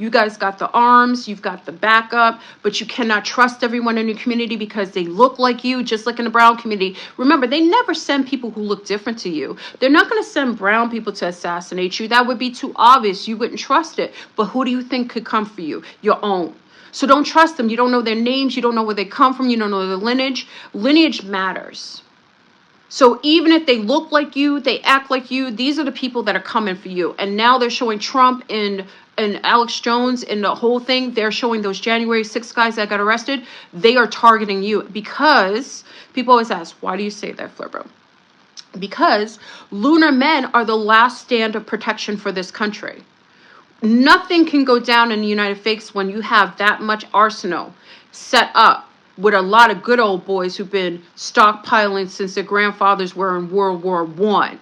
You guys got the arms, you've got the backup, but you cannot trust everyone in your community because they look like you, just like in the brown community. Remember, they never send people who look different to you. They're not going to send brown people to assassinate you. That would be too obvious. You wouldn't trust it. But who do you think could come for you? Your own. So don't trust them. You don't know their names. You don't know where they come from. You don't know their lineage. Lineage matters. So even if they look like you, they act like you, these are the people that are coming for you. And now they're showing Trump and Alex Jones and the whole thing. They're showing those January 6th guys that got arrested. They are targeting you because people always ask, why do you say that, Fleur, bro? Because lunar men are the last stand of protection for this country. Nothing can go down in the United States when you have that much arsenal set up with a lot of good old boys who've been stockpiling since their grandfathers were in World War I.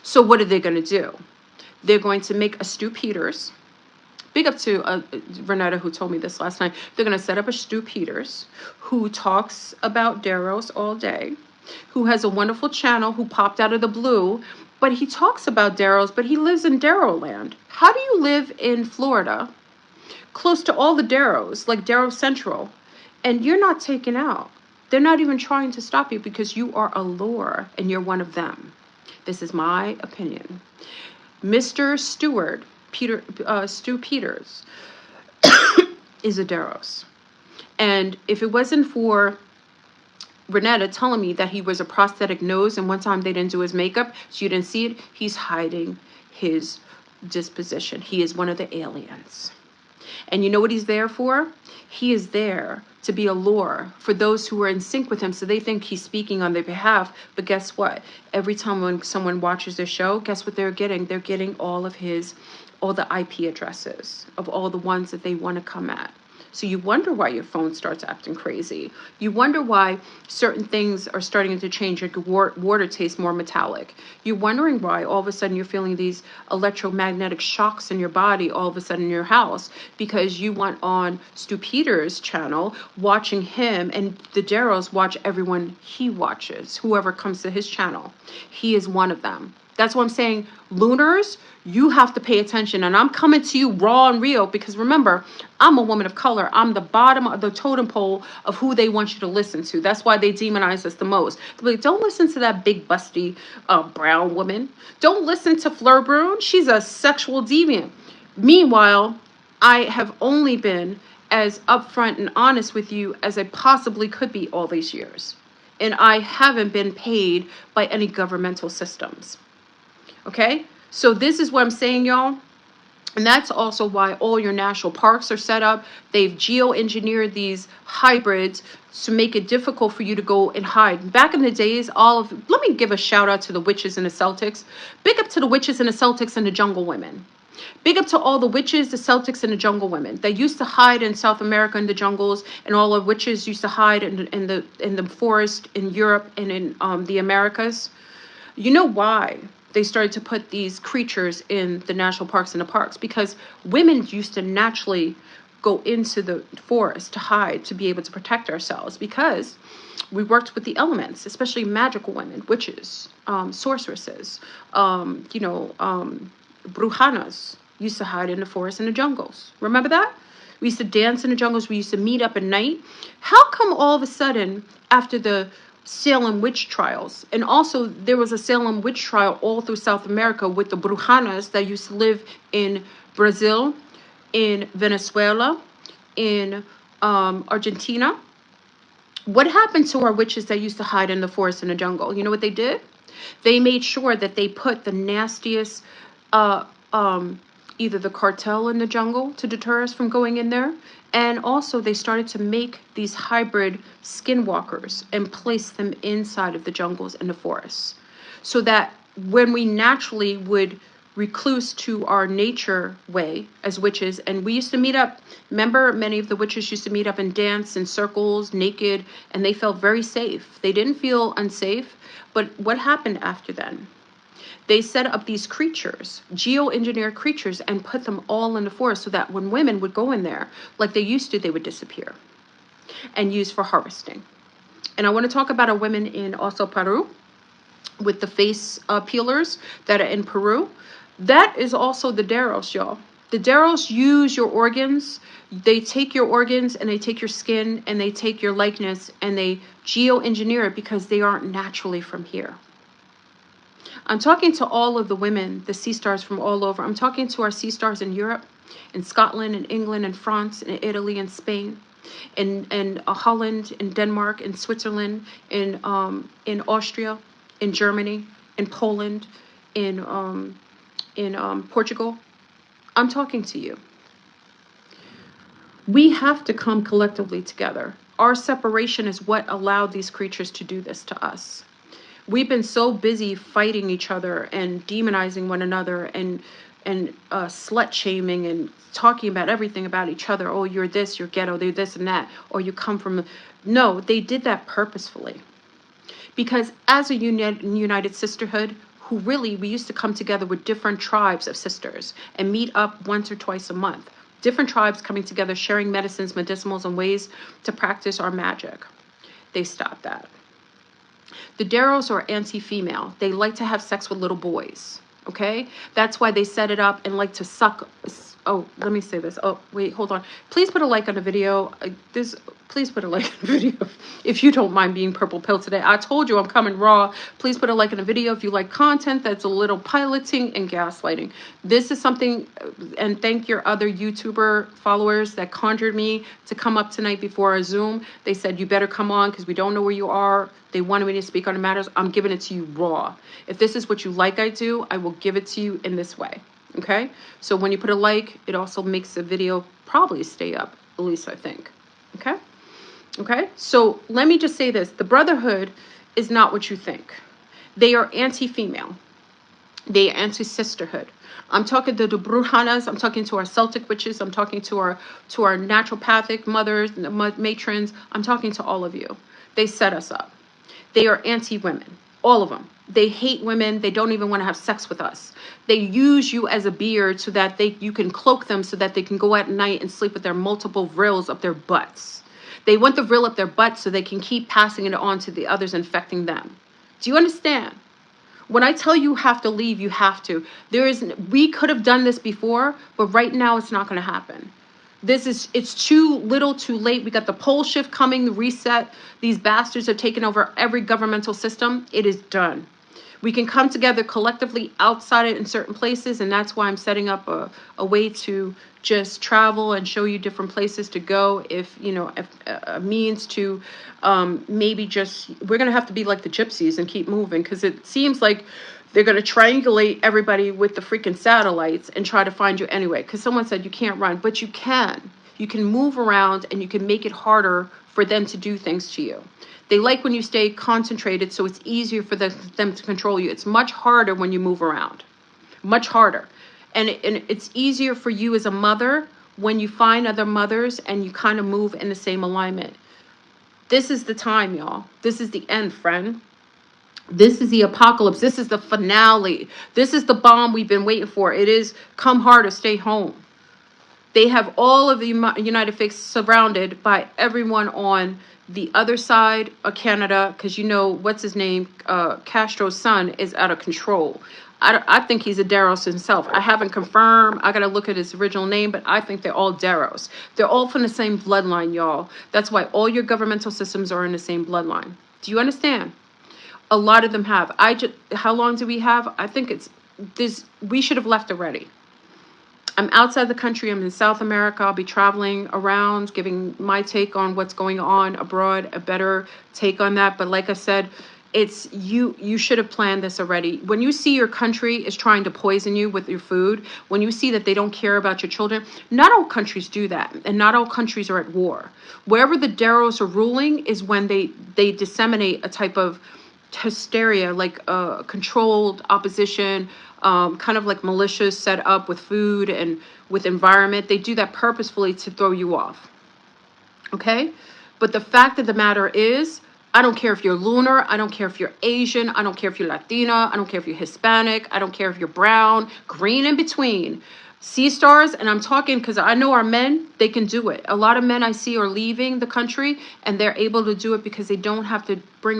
So what are they going to do? They're going to make a Stu Peters. Big up to Renetta, who told me this last night. They're going to set up a Stu Peters who talks about Daros all day, who has a wonderful channel, who popped out of the blue. But he talks about Daros, but he lives in Darrow land. How do you live in Florida, close to all the Darrows, like Darrow Central, and you're not taken out? They're not even trying to stop you because you are a lure and you're one of them. This is my opinion. Mr. Stewart, Stu Peters, is a Daros. And if it wasn't for Renetta telling me that he was a prosthetic nose and one time they didn't do his makeup, so you didn't see it, he's hiding his disposition. He is one of the aliens. And you know what he's there for? He is there to be a lure for those who are in sync with him, so they think he's speaking on their behalf. But guess what? Every time when someone watches their show, guess what they're getting? They're getting all the IP addresses of all the ones that they want to come at. So you wonder why your phone starts acting crazy. You wonder why certain things are starting to change. Like water tastes more metallic. You're wondering why all of a sudden you're feeling these electromagnetic shocks in your body all of a sudden in your house, because you went on Stu Peters' channel watching him, and the Darrows watch everyone he watches, whoever comes to his channel. He is one of them. That's what I'm saying. Lunars, you have to pay attention. And I'm coming to you raw and real because remember, I'm a woman of color. I'm the bottom of the totem pole of who they want you to listen to. That's why they demonize us the most. They're like, don't listen to that big busty brown woman. Don't listen to Fleur Brun. She's a sexual deviant. Meanwhile, I have only been as upfront and honest with you as I possibly could be all these years. And I haven't been paid by any governmental systems. Okay, so this is what I'm saying, y'all. And that's also why all your national parks are set up. They've geoengineered these hybrids to make it difficult for you to go and hide. Back in the days, let me give a shout out to the witches and the Celtics. Big up to the witches and the Celtics and the jungle women. Big up to all the witches, the Celtics, and the jungle women. They used to hide in South America in the jungles, and all the witches used to hide in the forest in Europe and in the Americas. You know why they started to put these creatures in the national parks and the parks? Because women used to naturally go into the forest to hide, to be able to protect ourselves, because we worked with the elements, especially magical women, witches, sorceresses, brujanas used to hide in the forest and the jungles. Remember that? We used to dance in the jungles. We used to meet up at night. How come all of a sudden, after the Salem witch trials, and also there was a Salem witch trial all through South America with the brujanas that used to live in Brazil, in Venezuela, in Argentina? What happened to our witches that used to hide in the forest and the jungle? You know what they did? They made sure that they put the nastiest either the cartel in the jungle to deter us from going in there, and also they started to make these hybrid skinwalkers and place them inside of the jungles and the forests, so that when we naturally would recluse to our nature way as witches, and we used to meet up, remember, many of the witches used to meet up and dance in circles naked, and they felt very safe. They didn't feel unsafe. But what happened after then? They set up these creatures, geoengineered creatures, and put them all in the forest so that when women would go in there, like they used to, they would disappear and used for harvesting. And I want to talk about our women in also Peru with the face peelers that are in Peru. That is also the Daros, y'all. The Daryls use your organs. They take your organs and they take your skin and they take your likeness and they geoengineer it because they aren't naturally from here. I'm talking to all of the women, the sea stars from all over. I'm talking to our sea stars in Europe, in Scotland, in England, in France, in Italy, in Spain, in Holland, in Denmark, in Switzerland, in Austria, in Germany, in Poland, in Portugal. I'm talking to you. We have to come collectively together. Our separation is what allowed these creatures to do this to us. We've been so busy fighting each other and demonizing one another and slut shaming and talking about everything about each other. Oh, you're this, you're ghetto, they're this and that, or you come from. No, they did that purposefully. Because as a united sisterhood, who really, we used to come together with different tribes of sisters and meet up once or twice a month. Different tribes coming together, sharing medicines, medicinals, and ways to practice our magic. They stopped that. The Daryls are anti-female. They like to have sex with little boys. Okay? That's why they set it up and like to suck. Oh, let me say this. Oh, wait, hold on. Please put a like on the video. Please put a like on the video if you don't mind being purple pill today. I told you I'm coming raw. Please put a like on the video if you like content that's a little piloting and gaslighting. This is something, and thank your other YouTuber followers that conjured me to come up tonight before our Zoom. They said, you better come on because we don't know where you are. They wanted me to speak on the matters. I'm giving it to you raw. If this is what you like I do, I will give it to you in this way. Okay? So when you put a like, it also makes the video probably stay up, at least I think. Okay? Okay? So let me just say this. The Brotherhood is not what you think. They are anti-female. They are anti-sisterhood. I'm talking to the Brujanas. I'm talking to our Celtic witches. I'm talking to our naturopathic mothers, matrons. I'm talking to all of you. They set us up. They are anti-women. All of them. They hate women. They don't even want to have sex with us. They use you as a beard so that you can cloak them so that they can go at night and sleep with their multiple vrills up their butts. They want the vrill up their butts so they can keep passing it on to the others, infecting them. Do you understand? When I tell you have to leave, you have to. We could have done this before, but right now it's not going to happen. It's too little, too late. We got the pole shift coming, the reset. These bastards have taken over every governmental system. It is done. We can come together collectively outside it in certain places, and that's why I'm setting up a way to just travel and show you different places to go. If a means to maybe just, we're gonna have to be like the gypsies and keep moving, because it seems like they're going to triangulate everybody with the freaking satellites and try to find you anyway. Because someone said you can't run, but you can. You can move around and you can make it harder for them to do things to you. They like when you stay concentrated, so it's easier for them to control you. It's much harder when you move around. Much harder. And it's easier for you as a mother when you find other mothers and you kind of move in the same alignment. This is the time, y'all. This is the end, friend. This is the apocalypse. This is the finale. This is the bomb we've been waiting for. It is come hard or stay home. They have all of the United States surrounded by everyone on the other side of Canada, because what's his name? Castro's son is out of control. I think he's a Daros himself. I haven't confirmed. I got to look at his original name, but I think they're all Daros. They're all from the same bloodline, y'all. That's why all your governmental systems are in the same bloodline. Do you understand? A lot of them have. How long do we have? I think it's this. We should have left already. I'm outside the country. I'm in South America. I'll be traveling around, giving my take on what's going on abroad, a better take on that. But like I said, it's you should have planned this already. When you see your country is trying to poison you with your food, when you see that they don't care about your children, not all countries do that, and not all countries are at war. Wherever the Daros are ruling is when they disseminate a type of hysteria, like controlled opposition, kind of like militias set up with food and with environment. They do that purposefully to throw you off. Okay? But the fact of the matter is, I don't care if you're lunar, I don't care if you're Asian, I don't care if you're Latina, I don't care if you're Hispanic, I don't care if you're brown, green, in between. Sea stars, and I'm talking because I know our men, they can do it. A lot of men I see are leaving the country and they're able to do it because they don't have to bring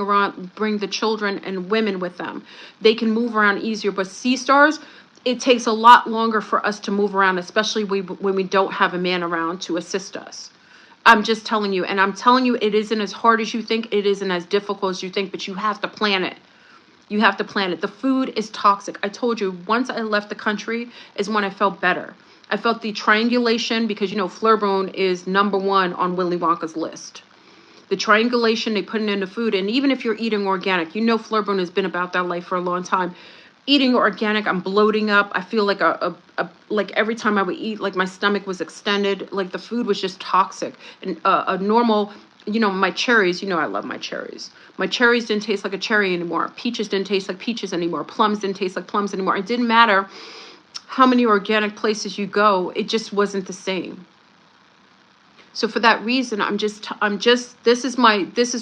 the children and women with them. They can move around easier. But sea stars, it takes a lot longer for us to move around, especially when we don't have a man around to assist us. I'm just telling you, and I'm telling you, it isn't as hard as you think. It isn't as difficult as you think, but you have to plan it. You have to plan it. The food is toxic. I told you, once I left the country is when I felt better. I felt the triangulation, because, you know, Fleur Brun is #1 on Willy Wonka's list. The triangulation, they put it in the food. And even if you're eating organic, you know Fleur Brun has been about that life for a long time. Eating organic, I'm bloating up. I feel like like every time I would eat, like my stomach was extended. Like the food was just toxic. And a normal, you know, my cherries, you know I love my cherries. My cherries didn't taste like a cherry anymore. Peaches didn't taste like peaches anymore. Plums didn't taste like plums anymore. It didn't matter how many organic places you go. It just wasn't the same. So for that reason, this is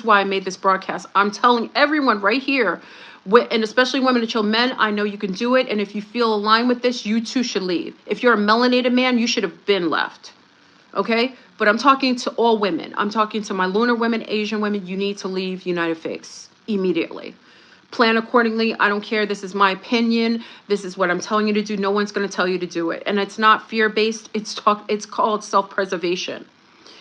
why I made this broadcast. I'm telling everyone right here, and especially women and children, men, I know you can do it. And if you feel aligned with this, you too should leave. If you're a melanated man, you should have been left. Okay? But I'm talking to all women. I'm talking to my lunar women, Asian women. You need to leave United Faiths immediately. Plan accordingly. I don't care. This is my opinion. This is what I'm telling you to do. No one's going to tell you to do it. And it's not fear-based. It's called self-preservation.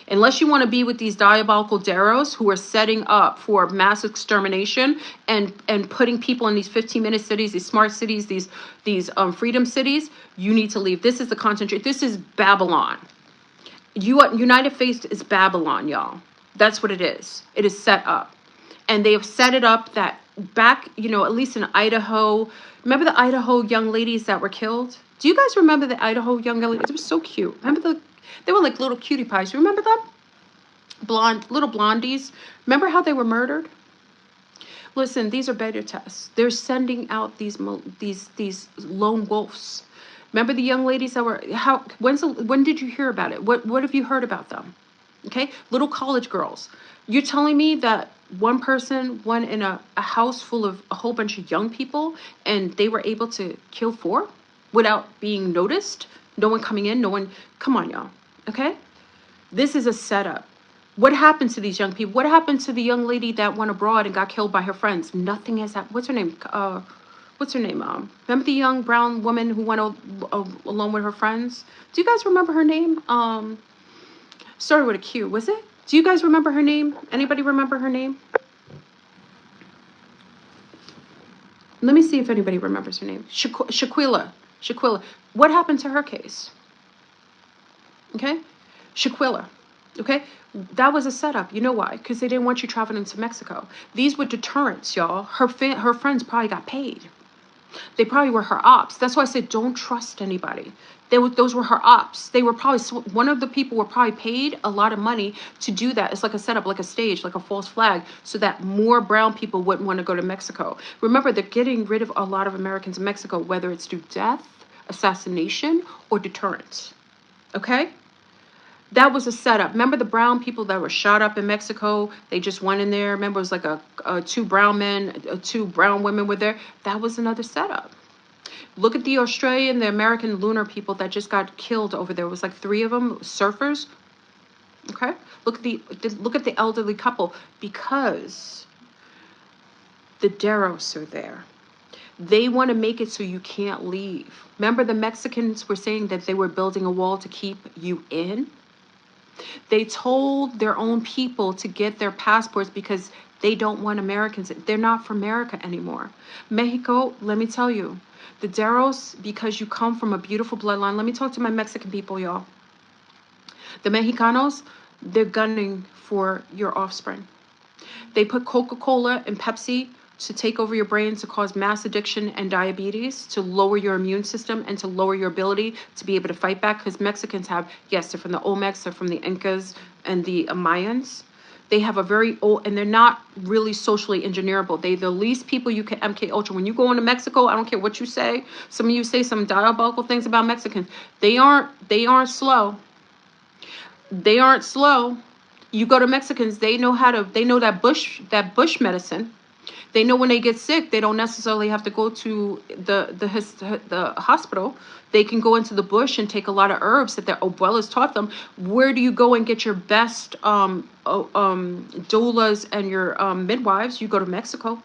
Unless you want to be with these diabolical Daros who are setting up for mass extermination and putting people in these 15-minute cities, these smart cities, these freedom cities, you need to leave. This is the concentrate. This is Babylon. United Faith is Babylon, y'all. That's what it is. It is set up. And they have set it up that back, you know, at least in Idaho. Remember the Idaho young ladies that were killed? Do you guys remember the Idaho young ladies? It was so cute. Remember they were like little cutie pies. You remember them? Little blondies. Remember how they were murdered? Listen, these are beta tests. They're sending out these lone wolves. Remember the young ladies that were, when did you hear about it? What have you heard about them? Okay, little college girls. You're telling me that one person went in a house full of a whole bunch of young people and they were able to kill 4 without being noticed? No one coming in, no one, come on, y'all. Okay? This is a setup. What happened to these young people? What happened to the young lady that went abroad and got killed by her friends? Nothing has happened. What's her name? Remember the young brown woman who went alone with her friends? Do you guys remember her name? Started with a Q, was it? Do you guys remember her name? Anybody remember her name? Let me see if anybody remembers her name. Shaquilla. What happened to her case? Okay? Shaquilla. Okay? That was a setup. You know why? Because they didn't want you traveling to Mexico. These were deterrents, y'all. Her friends probably got paid. They probably were her ops. That's why I said don't trust anybody. Those were her ops. They were probably, one of the people were probably paid a lot of money to do that. It's like a setup, like a stage, like a false flag, so that more brown people wouldn't want to go to Mexico. Remember, they're getting rid of a lot of Americans in Mexico, whether it's through death, assassination, or deterrence. Okay? That was a setup. Remember the brown people that were shot up in Mexico? They just went in there. Remember, it was like 2 brown men, 2 brown women were there. That was another setup. Look at the Australian, the American lunar people that just got killed over there. It was like 3 of them, surfers. Okay? Look at the elderly couple, because the Daros are there. They want to make it so you can't leave. Remember, the Mexicans were saying that they were building a wall to keep you in? They told their own people to get their passports because they don't want Americans. They're not for America anymore. Mexico, let me tell you, the Daros, because you come from a beautiful bloodline. Let me talk to my Mexican people, y'all. The Mexicanos, they're gunning for your offspring. They put Coca-Cola and Pepsi to take over your brain, to cause mass addiction and diabetes, to lower your immune system and to lower your ability to be able to fight back. Because Mexicans have, yes, they're from the Olmecs, they're from the Incas and the Mayans. They have a very old, and they're not really socially engineerable. They're the least people you can MK Ultra. When you go into Mexico, I don't care what you say. Some of you say some diabolical things about Mexicans. They aren't slow. They aren't slow. You go to Mexicans, they know that bush medicine. They know when they get sick, they don't necessarily have to go to the hospital. They can go into the bush and take a lot of herbs that their abuelas taught them. Where do you go and get your best doulas and your midwives? You go to Mexico.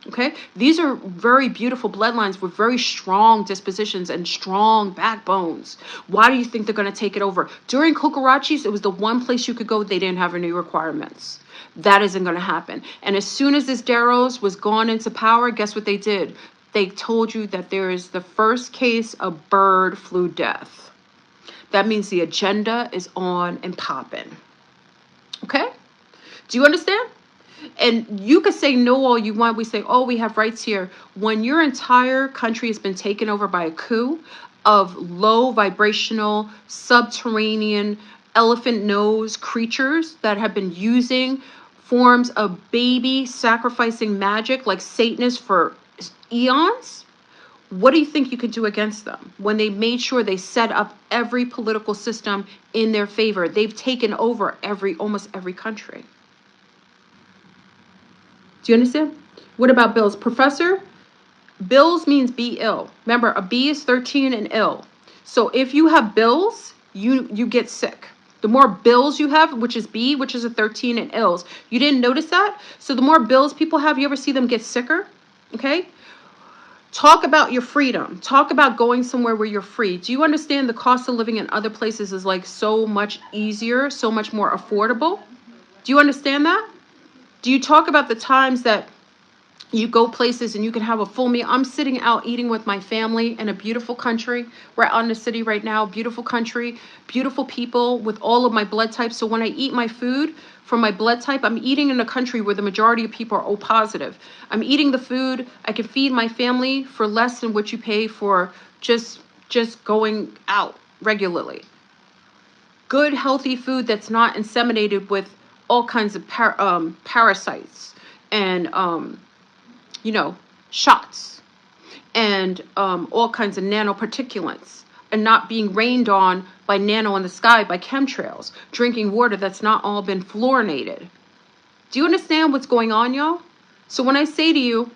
Okay, these are very beautiful bloodlines with very strong dispositions and strong backbones. Why do you think they're going to take it over? During Cucarachis, it was the one place you could go. They didn't have any requirements. That isn't going to happen. And as soon as this Darrows was gone into power, guess what they did? They told you that there is the first case of bird flu death. That means the agenda is on and popping. Okay? Do you understand? And you could say no all you want. We say, oh, we have rights here. When your entire country has been taken over by a coup of low vibrational, subterranean, elephant nose creatures that have been using forms of baby sacrificing magic like Satanists for eons, what do you think you could do against them? When they made sure they set up every political system in their favor, they've taken over almost every country. Do you understand? What about bills? Professor, bills means be ill. Remember, a B is 13 and ill. So if you have bills, you get sick. The more bills you have, which is B, which is a 13 and ills. You didn't notice that? So the more bills people have, you ever see them get sicker? Okay? Talk about your freedom. Talk about going somewhere where you're free. Do you understand the cost of living in other places is like so much easier, so much more affordable? Do you understand that? Do you talk about the times that you go places and you can have a full meal? I'm sitting out eating with my family in a beautiful country. We're out in the city right now. Beautiful country, beautiful people with all of my blood types. So when I eat my food from my blood type, I'm eating in a country where the majority of people are O positive. I'm eating the food. I can feed my family for less than what you pay for just going out regularly. Good, healthy food that's not inseminated with all kinds of parasites and, shots and all kinds of nanoparticulates, and not being rained on by nano in the sky by chemtrails, drinking water that's not all been fluorinated. Do you understand what's going on, y'all? So when I say to you,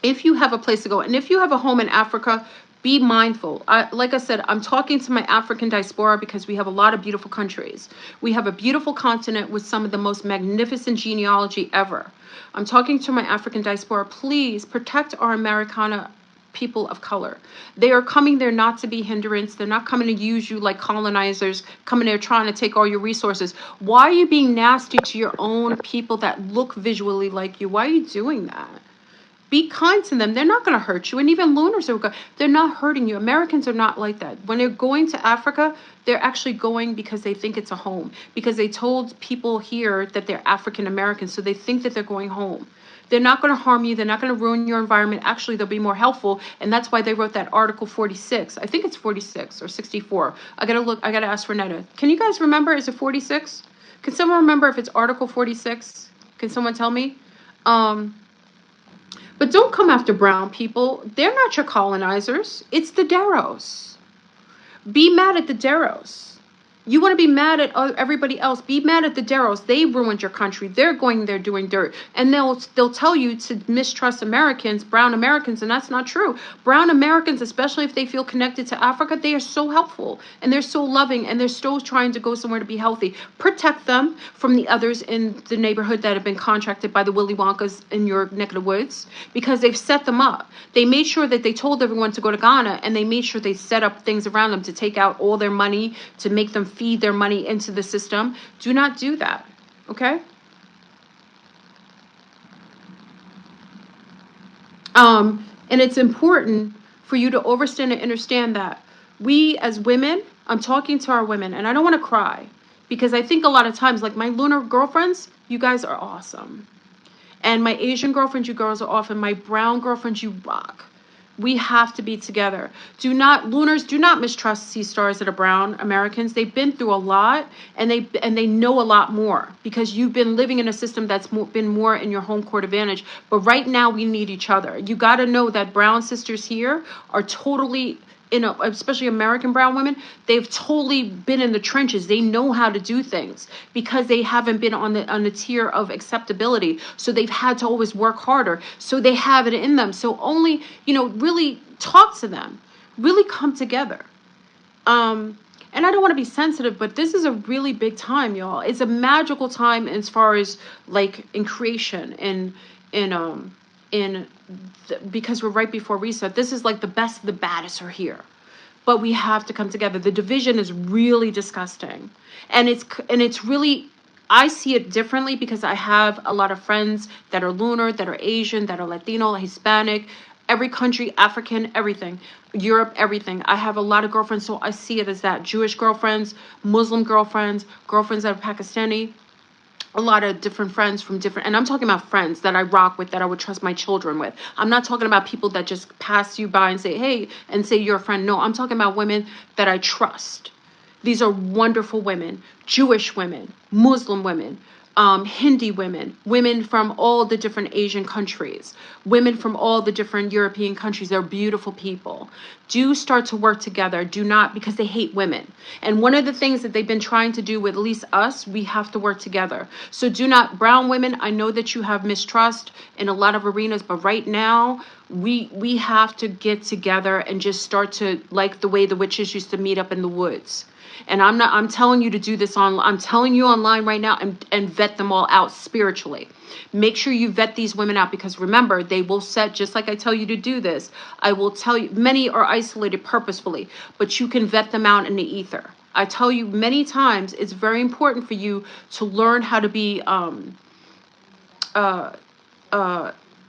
if you have a place to go, and if you have a home in Africa, be mindful. Like I said, I'm talking to my African diaspora because we have a lot of beautiful countries. We have a beautiful continent with some of the most magnificent genealogy ever. I'm talking to my African diaspora. Please protect our Americana people of color. They are coming there not to be hindrance. They're not coming to use you like colonizers, coming there trying to take all your resources. Why are you being nasty to your own people that look visually like you? Why are you doing that? Be kind to them. They're not going to hurt you. And even lunars are they're not hurting you. Americans are not like that. When they're going to Africa, they're actually going because they think it's a home. Because they told people here that they're African Americans, so they think that they're going home. They're not going to harm you. They're not going to ruin your environment. Actually, they'll be more helpful. And that's why they wrote that Article 46. I think it's 46 or 64. I got to look. I got to ask Renetta. Can you guys remember? Is it 46? Can someone remember if it's Article 46? Can someone tell me? But don't come after brown people. They're not your colonizers. It's the Darrows. Be mad at the Darrows. You want to be mad at everybody else. Be mad at the Darrows. They ruined your country. They're going there doing dirt. And they'll tell you to mistrust Americans, brown Americans, and that's not true. Brown Americans, especially if they feel connected to Africa, they are so helpful and they're so loving and they're still trying to go somewhere to be healthy. Protect them from the others in the neighborhood that have been contracted by the Willy Wonkas in your neck of the woods, because they've set them up. They made sure that they told everyone to go to Ghana, and they made sure they set up things around them to take out all their money, to make them feed their money into the system. Do not do that, okay? And it's important for you to understand and understand that we as women, I'm talking to our women, and I don't want to cry, because I think a lot of times, like my lunar girlfriends, you guys are awesome. And my Asian girlfriends, you girls are awesome. My brown girlfriends, you rock. We have to be together. Lunars, do not mistrust sea stars that are brown Americans. They've been through a lot, and they know a lot more, because you've been living in a system that's been more in your home court advantage. But right now, we need each other. You got to know that brown sisters here are totally, especially American brown women, they've totally been in the trenches. They know how to do things because they haven't been on the tier of acceptability. So they've had to always work harder. So they have it in them. So only, really talk to them, really come together. And I don't want to be sensitive, but this is a really big time, y'all. It's a magical time as far as like in creation and because we're right before reset. This is like the best of the baddest are here. But we have to come together. The division is really disgusting. And it's really, I see it differently because I have a lot of friends that are lunar, that are Asian, that are Latino, Hispanic, every country, African, everything, Europe, everything. I have a lot of girlfriends, so I see it as that. Jewish girlfriends, Muslim girlfriends, girlfriends that are Pakistani, a lot of different friends from different, and I'm talking about friends that I rock with, that I would trust my children with. I'm not talking about people that just pass you by and say, hey, and say you're a friend. No, I'm talking about women that I trust. These are wonderful women, Jewish women, Muslim women, Hindi women, women from all the different Asian countries, women from all the different European countries. They're beautiful people. Do start to work together. Do not, because they hate women. And one of the things that they've been trying to do with at least us, we have to work together. So do not, brown women, I know that you have mistrust in a lot of arenas, but right now, we have to get together and just start to, like the way the witches used to meet up in the woods. And I'm telling you to do this I'm telling you online right now, and vet them all out spiritually. Make sure you vet these women out, because remember, they will set, just like I tell you to do this, I will tell you, many are isolated purposefully, but you can vet them out in the ether. I tell you many times, it's very important for you to learn how to be,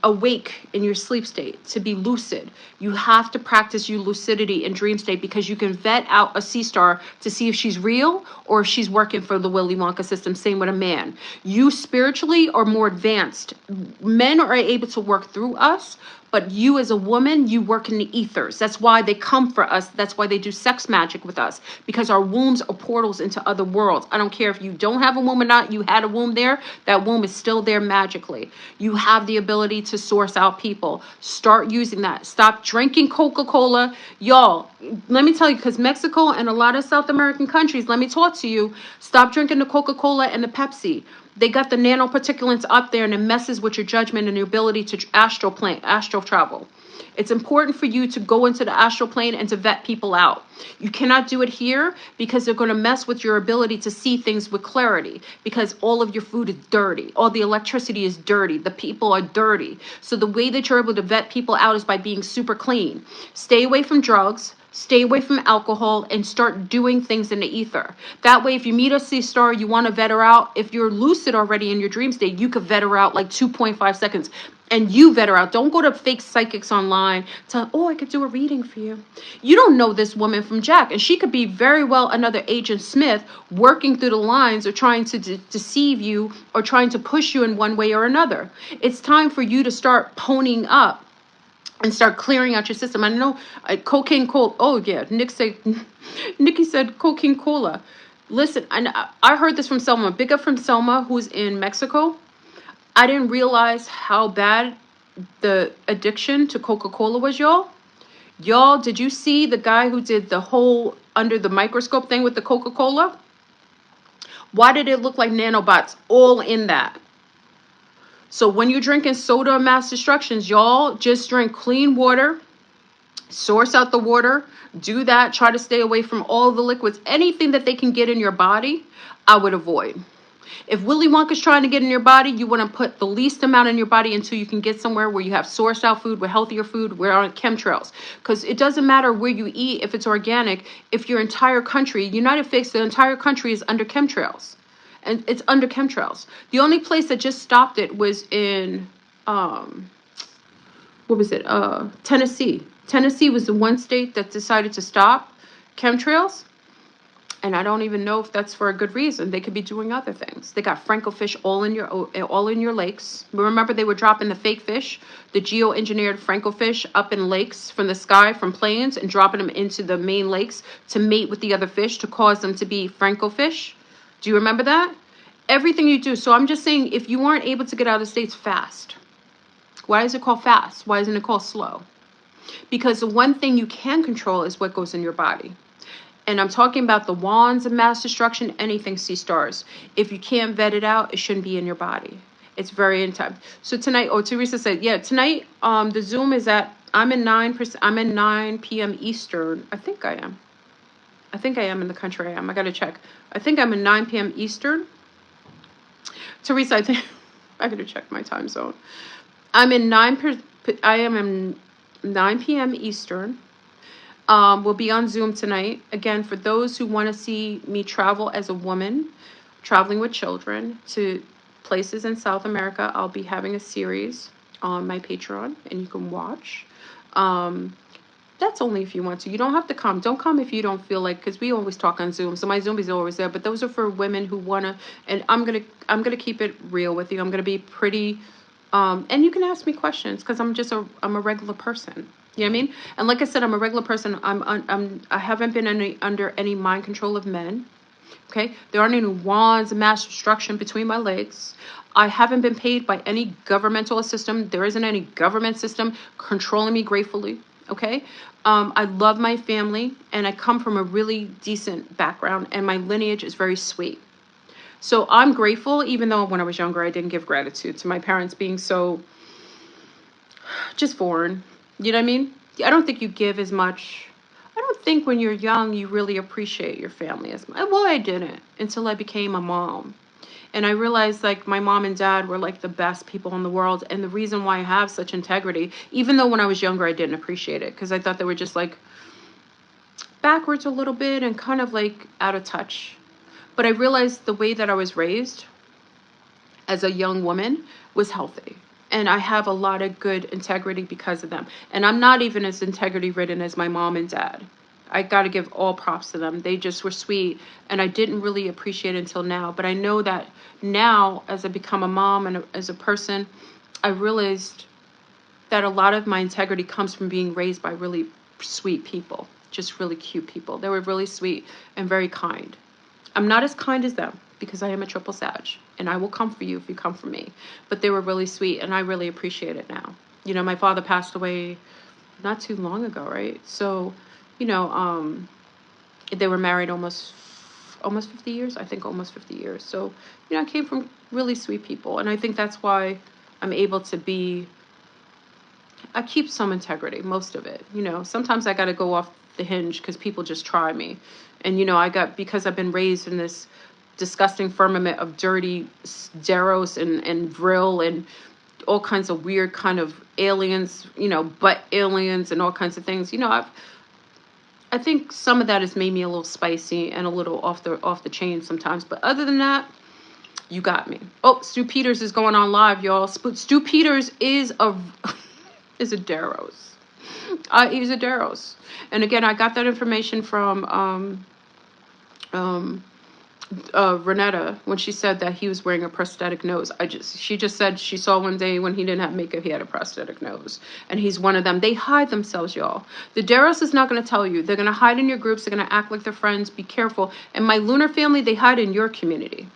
awake in your sleep state, to be lucid. You have to practice your lucidity in dream state, because you can vet out a sea star to see if she's real or if she's working for the Willy Wonka system. Same with a man. You spiritually are more advanced. Men are able to work through us, but you as a woman, you work in the ethers. That's why they come for us. That's why they do sex magic with us, because our wombs are portals into other worlds. I don't care if you don't have a womb or not. You had a womb there. That womb is still there magically. You have the ability to source out people. Start using that. Stop drinking Coca-Cola. Y'all, let me tell you, because Mexico and a lot of South American countries, let me talk to you, stop drinking the Coca-Cola and the Pepsi. They got the nanoparticulates up there, and it messes with your judgment and your ability to astral travel. It's important for you to go into the astral plane and to vet people out. You cannot do it here, because they're going to mess with your ability to see things with clarity, because all of your food is dirty. All the electricity is dirty. The people are dirty. So the way that you're able to vet people out is by being super clean. Stay away from drugs. Stay away from alcohol, and start doing things in the ether. That way, if you meet a sea star, you want to vet her out. If you're lucid already in your dream state, you could vet her out like 2.5 seconds. And you vet her out. Don't go to fake psychics online. Tell, oh, I could do a reading for you. You don't know this woman from Jack. And she could be very well another Agent Smith working through the lines, or trying to deceive you, or trying to push you in one way or another. It's time for you to start ponying up and start clearing out your system. I know cocaine cola. Oh yeah, Nikki said cocaine cola. Listen, I heard this from Selma. Big up from Selma, who's in Mexico. I didn't realize how bad the addiction to Coca-Cola was, y'all. Y'all, did you see the guy who did the whole under the microscope thing with the Coca-Cola? Why did it look like nanobots all in that? So when you're drinking soda or mass destructions, y'all just drink clean water, source out the water, do that. Try to stay away from all the liquids. Anything that they can get in your body, I would avoid. If Willy Wonka's trying to get in your body, you want to put the least amount in your body until you can get somewhere where you have sourced out food, with healthier food, where on chemtrails. Because it doesn't matter where you eat, if it's organic, if your entire country, United States, the entire country is under chemtrails. And it's under chemtrails. The only place that just stopped it was in, Tennessee. Tennessee was the one state that decided to stop chemtrails. And I don't even know if that's for a good reason. They could be doing other things. They got Franco fish all in your lakes. Remember, they were dropping the fake fish, the geoengineered Franco fish up in lakes from the sky, from planes, and dropping them into the main lakes to mate with the other fish, to cause them to be Franco fish. Do you remember that? Everything you do. So I'm just saying, if you aren't able to get out of the States fast, why is it called fast? Why isn't it called slow? Because the one thing you can control is what goes in your body. And I'm talking about the wands of mass destruction, anything sea stars. If you can't vet it out, it shouldn't be in your body. It's very in time. So tonight, Teresa said, yeah, tonight, the Zoom is at, I'm in 9 p.m. Eastern. I think I am in the country I am. I got to check. I think I'm in 9 p.m. Eastern. Teresa, I think I got to check my time zone. I'm in I am in 9 p.m. Eastern. We'll be on Zoom tonight. Again, for those who want to see me travel as a woman, traveling with children to places in South America, I'll be having a series on my Patreon, and you can watch. That's only if you want to. You don't have to come. Don't come if you don't feel like, because we always talk on Zoom. So my Zoom is always there. But those are for women who wanna. And I'm gonna keep it real with you. I'm gonna be pretty. And you can ask me questions because I'm a regular person. You know what I mean? And like I said, I'm a regular person. I haven't been under any mind control of men. Okay, there aren't any wands of mass destruction between my legs. I haven't been paid by any governmental system. There isn't any government system controlling me gratefully. Okay, I love my family, and I come from a really decent background, and my lineage is very sweet. So I'm grateful, even though when I was younger, I didn't give gratitude to my parents being so just foreign. You know what I mean? I don't think you give as much. I don't think when you're young, you really appreciate your family as much. Well, I didn't until I became a mom. And I realized like my mom and dad were like the best people in the world. And the reason why I have such integrity, even though when I was younger, I didn't appreciate it because I thought they were just like backwards a little bit and kind of like out of touch. But I realized the way that I was raised as a young woman was healthy. And I have a lot of good integrity because of them. And I'm not even as integrity ridden as my mom and dad. I got to give all props to them. They just were sweet. And I didn't really appreciate it until now. But I know that now, as I become a mom and as a person, I realized that a lot of my integrity comes from being raised by really sweet people. Just really cute people. They were really sweet and very kind. I'm not as kind as them because I am a triple Sag, and I will come for you if you come for me. But they were really sweet, and I really appreciate it now. You know, my father passed away not too long ago, right? So, you know, they were married almost 50 years. I think almost 50 years. So, you know, I came from really sweet people, and I think that's why I'm able to be. I keep some integrity, most of it. You know, sometimes I got to go off the hinge because people just try me. And, you know, because I've been raised in this disgusting firmament of dirty Deros and Vril and all kinds of weird kind of aliens, you know, butt aliens and all kinds of things. You know, I think some of that has made me a little spicy and a little off the chain sometimes. But other than that, you got me. Oh, Stu Peters is going on live, y'all. Stu Peters is a is a Deros. He's a Deros. And again, I got that information from Renetta when she said that he was wearing a prosthetic nose. She just said she saw one day when he didn't have makeup, he had a prosthetic nose. And he's one of them. They hide themselves, y'all. The Deros is not going to tell you. They're going to hide in your groups. They're going to act like they're friends. Be careful. And my lunar family, they hide in your community.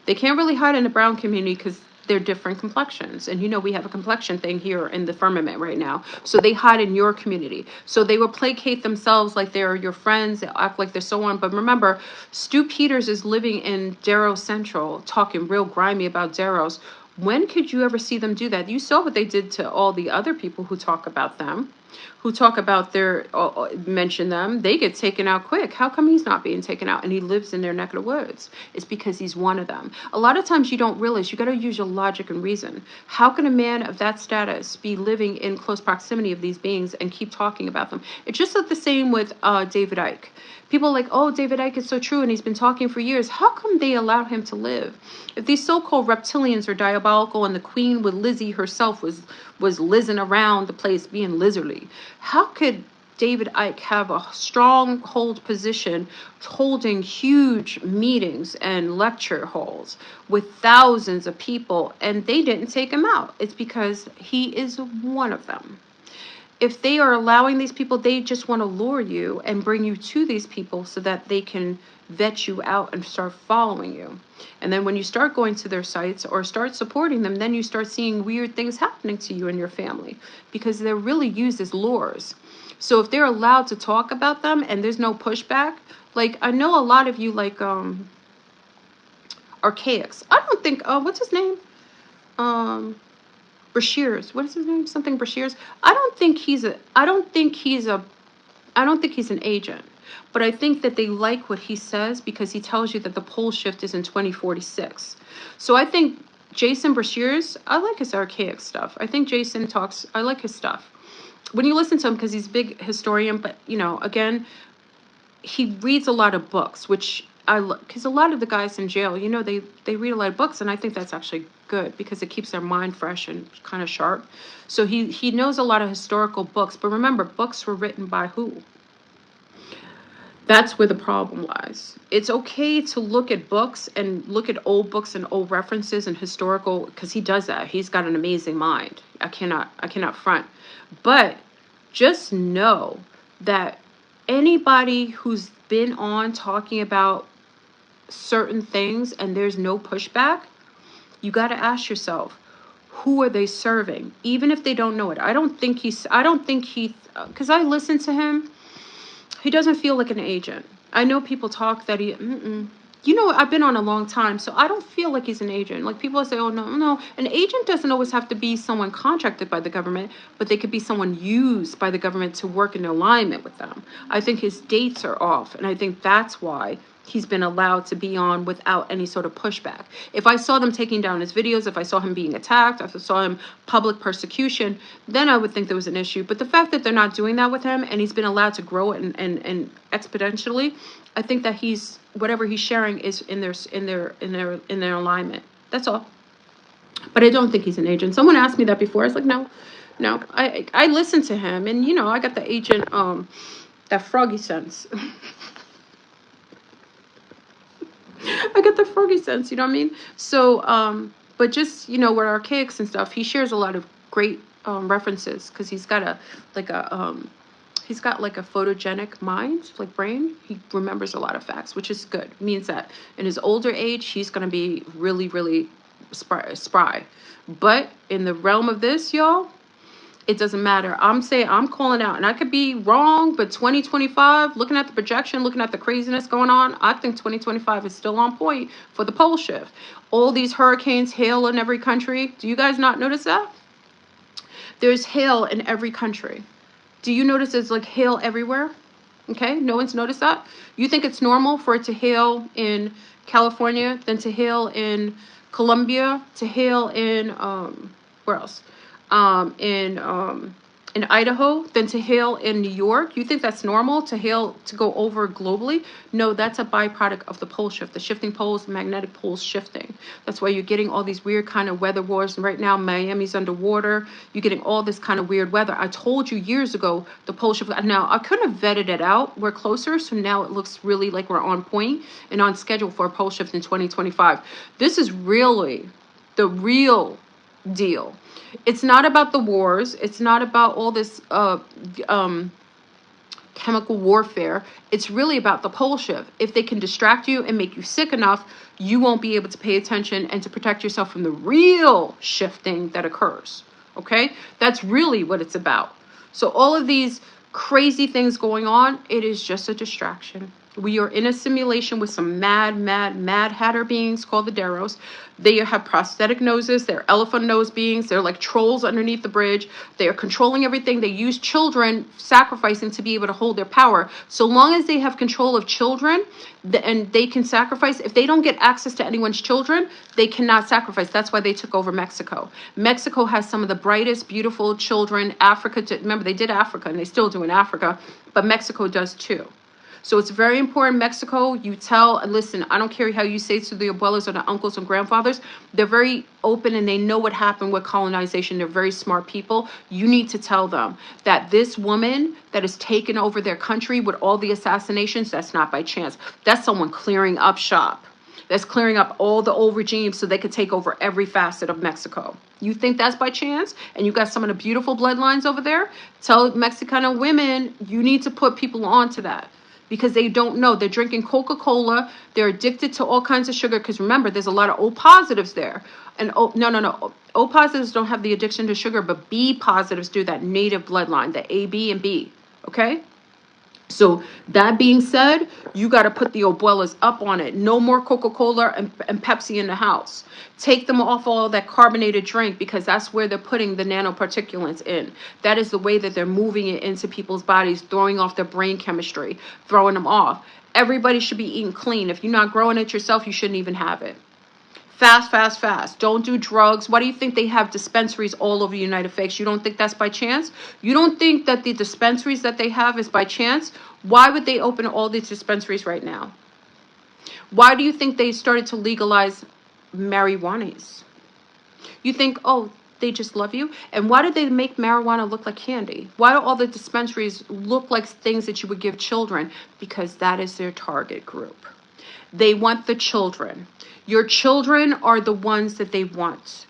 They can't really hide in the brown community because they're different complexions. And you know, we have a complexion thing here in the firmament right now. So they hide in your community. So they will placate themselves like they're your friends. They'll act like they're so on. But remember, Stu Peters is living in Deros Central, talking real grimy about Deros. When could you ever see them do that? You saw what they did to all the other people who talk about them, who talk about mention them. They get taken out quick. How come he's not being taken out and he lives in their neck of the woods? It's because he's one of them. A lot of times you don't realize, you got to use your logic and reason. How can a man of that status be living in close proximity of these beings and keep talking about them? It's just like the same with David Icke. People are like, oh, David Icke is so true and he's been talking for years. How come they allow him to live? If these so-called reptilians are diabolical and the queen with Lizzie herself was lizzing around the place being lizardly, how could David Icke have a stronghold position holding huge meetings and lecture halls with thousands of people and they didn't take him out? It's because he is one of them. If they are allowing these people, they just want to lure you and bring you to these people so that they can vet you out and start following you. And then when you start going to their sites or start supporting them, then you start seeing weird things happening to you and your family because they're really used as lures. So if they're allowed to talk about them and there's no pushback, like I know a lot of you like Archaics. I don't think what's his name? Brashears. What is his name? Something Brashears. I don't think he's an agent. But I think that they like what he says because he tells you that the pole shift is in 2046. So I think Jason Brashears, I like his archaic stuff. I think Jason talks, I like his stuff. When you listen to him, because he's a big historian, but, you know, again, he reads a lot of books, which I look, because a lot of the guys in jail, you know, they read a lot of books, and I think that's actually good because it keeps their mind fresh and kind of sharp. So he knows a lot of historical books, but remember, books were written by who? That's where the problem lies. It's okay to look at books and look at old books and old references and historical, because he does that. He's got an amazing mind. I cannot front. But just know that anybody who's been on talking about certain things and there's no pushback, you got to ask yourself, who are they serving? Even if they don't know it. I don't think he, because I listen to him, he doesn't feel like an agent. I know people talk that he, you know, I've been on a long time, so I don't feel like he's an agent. Like people say, oh, no. An agent doesn't always have to be someone contracted by the government, but they could be someone used by the government to work in alignment with them. I think his dates are off, and I think that's why he's been allowed to be on without any sort of pushback. If I saw them taking down his videos, if I saw him being attacked, if I saw him public persecution, then I would think there was an issue. But the fact that they're not doing that with him and he's been allowed to grow and exponentially, I think that he's, whatever he's sharing is in their alignment. That's all. But I don't think he's an agent. Someone asked me that before. I was like, no. I listen to him, and you know, I got the agent that froggy sense. I get the froggy sense, you know what I mean? So, but just, you know, with archaics and stuff, he shares a lot of great references, because he's got a photogenic mind, like brain. He remembers a lot of facts, which is good. It means that in his older age, he's going to be really, really spry. But in the realm of this, y'all, it doesn't matter. I'm calling out, and I could be wrong, but 2025, looking at the projection, looking at the craziness going on, I think 2025 is still on point for the pole shift. All these hurricanes, hail in every country. Do you guys not notice that? There's hail in every country. Do you notice there's like hail everywhere? Okay, no one's noticed that? You think it's normal for it to hail in California, then to hail in Colombia, to hail in, where else? In Idaho, then to hail in New York? You think that's normal to hail to go over globally? No, that's a byproduct of the pole shift, the shifting poles, the magnetic poles shifting. That's why you're getting all these weird kind of weather wars. And right now, Miami's underwater. You're getting all this kind of weird weather. I told you years ago the pole shift. Now I couldn't have vetted it out. We're closer, so now it looks really like we're on point and on schedule for a pole shift in 2025. This is really the real deal. It's not about the wars. It's not about all this chemical warfare. It's really about the pole shift. If they can distract you and make you sick enough, you won't be able to pay attention and to protect yourself from the real shifting that occurs. Okay? That's really what it's about. So all of these crazy things going on, it is just a distraction. We are in a simulation with some mad hatter beings called the Deros. They have prosthetic noses. They're elephant nose beings. They're like trolls underneath the bridge. They are controlling everything. They use children, sacrificing to be able to hold their power. So long as they have control of children and they can sacrifice, if they don't get access to anyone's children, they cannot sacrifice. That's why they took over Mexico. Mexico has some of the brightest, beautiful children. Africa, remember, they did Africa and they still do in Africa, but Mexico does too. So it's very important, Mexico, you tell, and listen, I don't care how you say to the abuelas or the uncles and grandfathers, they're very open and they know what happened with colonization. They're very smart people. You need to tell them that this woman that has taken over their country with all the assassinations, that's not by chance. That's someone clearing up shop. That's clearing up all the old regimes so they could take over every facet of Mexico. You think that's by chance? And you got some of the beautiful bloodlines over there? Tell Mexicana women, you need to put people onto that. Because they don't know. They're drinking Coca-Cola. They're addicted to all kinds of sugar. Because remember, there's a lot of O positives there. And no. O positives don't have the addiction to sugar, but B positives do, that native bloodline, the A, B, and B. Okay? So that being said, you got to put the abuelas up on it. No more Coca-Cola and Pepsi in the house. Take them off all that carbonated drink, because that's where they're putting the nanoparticulates in. That is the way that they're moving it into people's bodies, throwing off their brain chemistry, throwing them off. Everybody should be eating clean. If you're not growing it yourself, you shouldn't even have it. Fast, fast, fast. Don't do drugs. Why do you think they have dispensaries all over the United States? You don't think that's by chance? You don't think that the dispensaries that they have is by chance? Why would they open all these dispensaries right now? Why do you think they started to legalize marijuanas? You think, oh, they just love you? And why did they make marijuana look like candy? Why do all the dispensaries look like things that you would give children? Because that is their target group. They want the children. Your children are the ones that they want.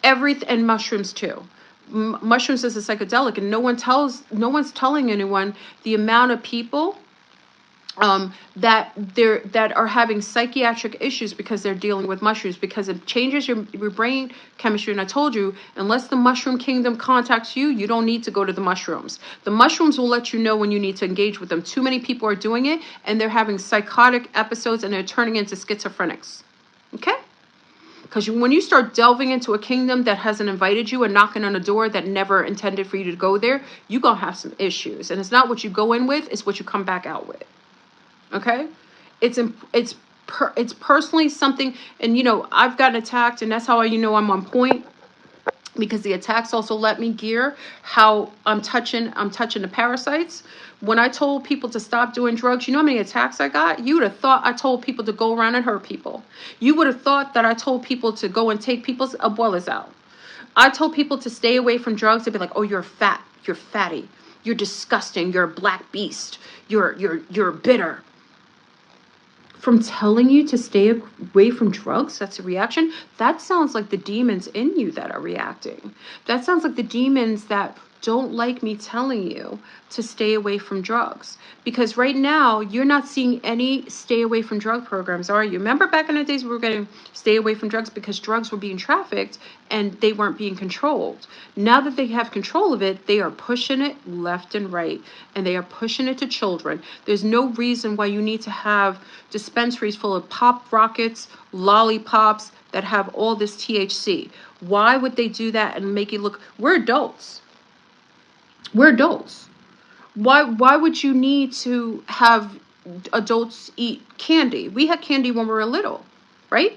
Everything, and mushrooms too. Mushrooms is a psychedelic, and no one's telling anyone the amount of people that are having psychiatric issues because they're dealing with mushrooms, because it changes your brain chemistry. And I told you, unless the mushroom kingdom contacts you, you don't need to go to the mushrooms. The mushrooms will let you know when you need to engage with them. Too many people are doing it, and they're having psychotic episodes, and they're turning into schizophrenics. Okay? Because when you start delving into a kingdom that hasn't invited you and knocking on a door that never intended for you to go there, you're going to have some issues. And it's not what you go in with, it's what you come back out with. Okay? It's personally something, and you know, I've gotten attacked, and that's how I'm on point, because the attacks also let me gear how I'm touching the parasites. When I told people to stop doing drugs, you know how many attacks I got? You would have thought I told people to go around and hurt people. You would have thought that I told people to go and take people's abuelas out. I told people to stay away from drugs. They'd be like, oh, you're fat, you're fatty, you're disgusting, you're a black beast, you're bitter. From telling you to stay away from drugs, that's a reaction. That sounds like the demons in you that are reacting. That sounds like the demons that don't like me telling you to stay away from drugs. Because right now, you're not seeing any stay away from drug programs, are you? Remember back in the days we were getting stay away from drugs because drugs were being trafficked and they weren't being controlled. Now that they have control of it, they are pushing it left and right, and they are pushing it to children. There's no reason why you need to have dispensaries full of pop rockets, lollipops that have all this THC. Why would they do that and make it look... We're adults. We're adults. Why would you need to have adults eat candy? We had candy when we were little, right?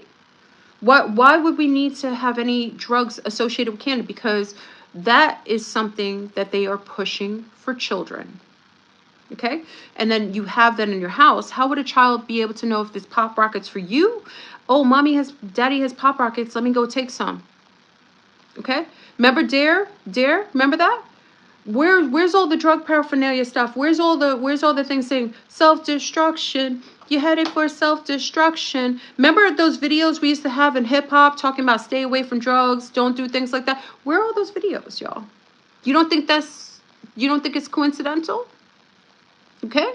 Why would we need to have any drugs associated with candy? Because that is something that they are pushing for children. Okay? And then you have that in your house. How would a child be able to know if this Pop Rocket's for you? Oh, daddy has Pop Rockets. Let me go take some. Okay? Remember Dare? Remember that? Where's all the drug paraphernalia stuff? Where's all the things saying self-destruction? You headed for self-destruction. Remember those videos we used to have in hip-hop talking about stay away from drugs, don't do things like that? Where are all those videos, y'all? You don't think it's coincidental? Okay?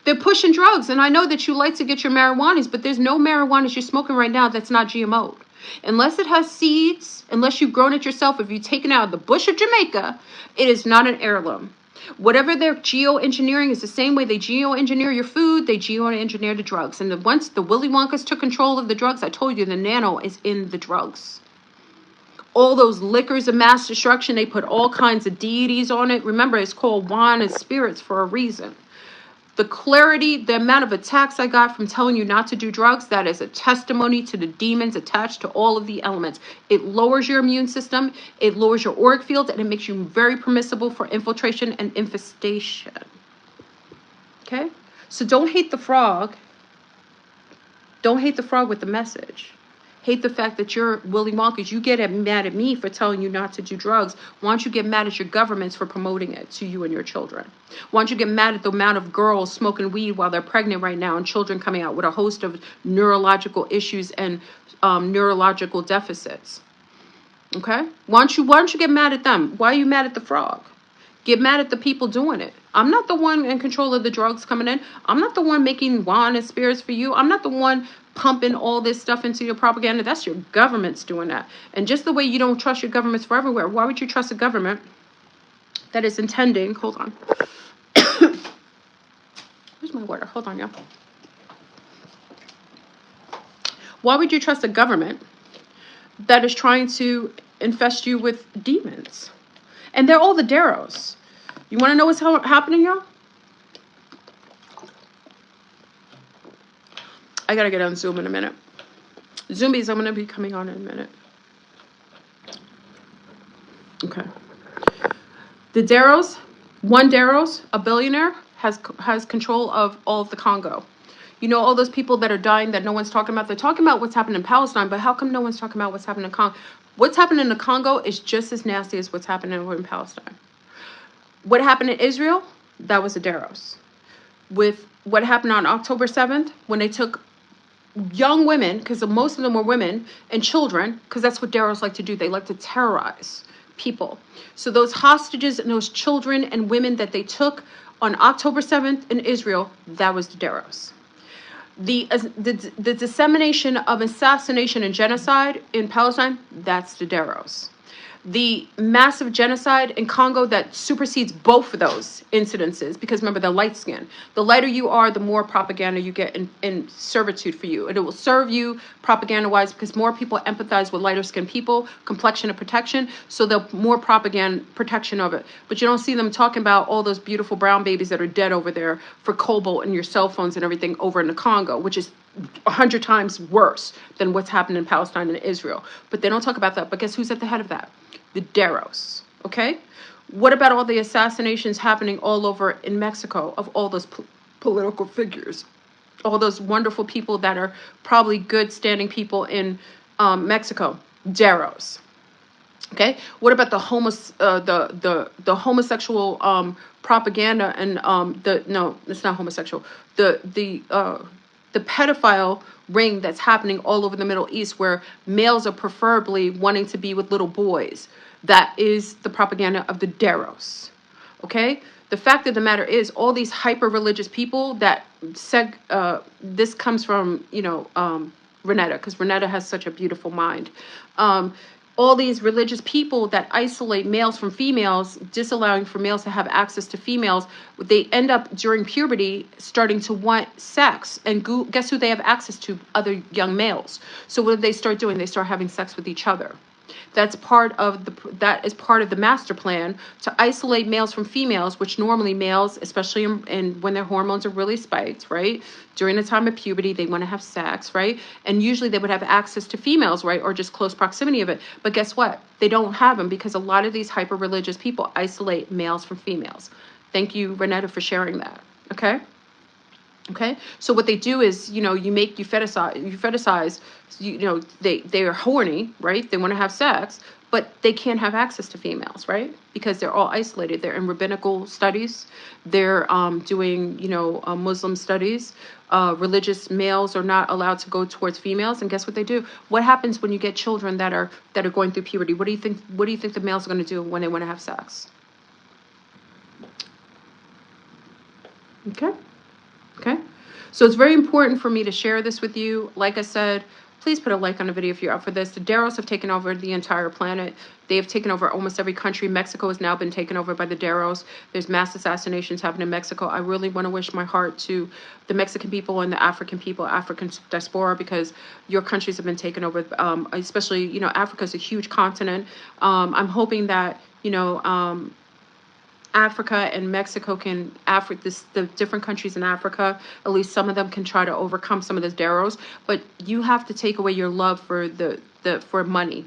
They're pushing drugs, and I know that you like to get your marijuanas, but there's no marijuanas you're smoking right now that's not GMO'd. Unless it has seeds, unless you've grown it yourself, if you've taken it out of the bush of Jamaica, it is not an heirloom. Whatever they're geoengineering is the same way they geoengineer your food, they geoengineer the drugs. And once the Willy Wonkas took control of the drugs, I told you the nano is in the drugs. All those liquors of mass destruction, they put all kinds of deities on it. Remember, it's called wine and spirits for a reason. The clarity, the amount of attacks I got from telling you not to do drugs, that is a testimony to the demons attached to all of the elements. It lowers your immune system, it lowers your auric field, and it makes you very permissible for infiltration and infestation. Okay? So don't hate the frog. Don't hate the frog with the message. Hate the fact that you're Willy Wonka. You get mad at me for telling you not to do drugs. Why don't you get mad at your governments for promoting it to you and your children? Why don't you get mad at the amount of girls smoking weed while they're pregnant right now and children coming out with a host of neurological issues and neurological deficits? Okay? Why don't you get mad at them? Why are you mad at the frog? Get mad at the people doing it. I'm not the one in control of the drugs coming in. I'm not the one making wine and spirits for you. I'm not the one pumping all this stuff into your propaganda. That's your government's doing that. And just the way you don't trust your governments for everywhere, why would you trust a government that is intending... Hold on. Where's my water? Hold on, y'all. Why would you trust a government that is trying to infest you with demons? And they're all the Darrows. You want to know what's happening, y'all? I got to get on Zoom in a minute. Zombies, I'm going to be coming on in a minute. Okay. The Daros, one Daros, a billionaire, has control of all of the Congo. You know, all those people that are dying that no one's talking about. They're talking about what's happening in Palestine, but how come no one's talking about what's happening in Congo? What's happening in the Congo is just as nasty as what's happening over in Palestine. What happened in Israel? That was the Daros. With what happened on October 7th, when they took young women, because most of them were women, and children, because that's what Daros like to do. They like to terrorize people. So those hostages and those children and women that they took on October 7th in Israel, that was the Daros. The dissemination of assassination and genocide in Palestine, that's the Daros. The massive genocide in Congo that supersedes both of those incidences, because remember, they're light skin. The lighter you are, the more propaganda you get in servitude for you. And it will serve you propaganda-wise because more people empathize with lighter skinned people, complexion of protection, so they'll more propaganda protection of it. But you don't see them talking about all those beautiful brown babies that are dead over there for cobalt and your cell phones and everything over in the Congo, which is 100 times worse than what's happened in Palestine and Israel. But they don't talk about that. But guess who's at the head of that? The Daros. Okay? What about all the assassinations happening all over in Mexico of all those political figures? All those wonderful people that are probably good standing people in Mexico? Daros. Okay? What about the homosexual propaganda and no, it's not homosexual. The pedophile ring that's happening all over the Middle East, where males are preferably wanting to be with little boys. That is the propaganda of the Daros. Okay? The fact of the matter is, all these hyper-religious people that this comes from, Renetta, because Renetta has such a beautiful mind. All these religious people that isolate males from females, disallowing for males to have access to females, they end up during puberty starting to want sex. And guess who they have access to? Other young males. So what do they start doing? They start having sex with each other. That is part of the master plan to isolate males from females, which normally males, especially when their hormones are really spiked, right? During the time of puberty, they want to have sex, right? And usually they would have access to females, right? Or just close proximity of it. But guess what? They don't have them because a lot of these hyper-religious people isolate males from females. Thank you, Renetta, for sharing that. Okay? Okay, so what they do is, you fetishize, they are horny, right? They want to have sex, but they can't have access to females, right? Because they're all isolated. They're in rabbinical studies. They're doing, Muslim studies. Religious males are not allowed to go towards females. And guess what they do? What happens when you get children that are going through puberty? What do you think the males are going to do when they want to have sex? Okay. Okay, so it's very important for me to share this with you. Like I said, please put a like on the video if you're up for this. The Daros have taken over the entire planet. They have taken over almost every country. Mexico has now been taken over by the Daros. There's mass assassinations happening in Mexico. I really want to wish my heart to the Mexican people and the African people, African diaspora, because your countries have been taken over, especially, Africa is a huge continent. I'm hoping that, Africa and Mexico the different countries in Africa, at least some of them can try to overcome some of those Daros, but you have to take away your love for for money,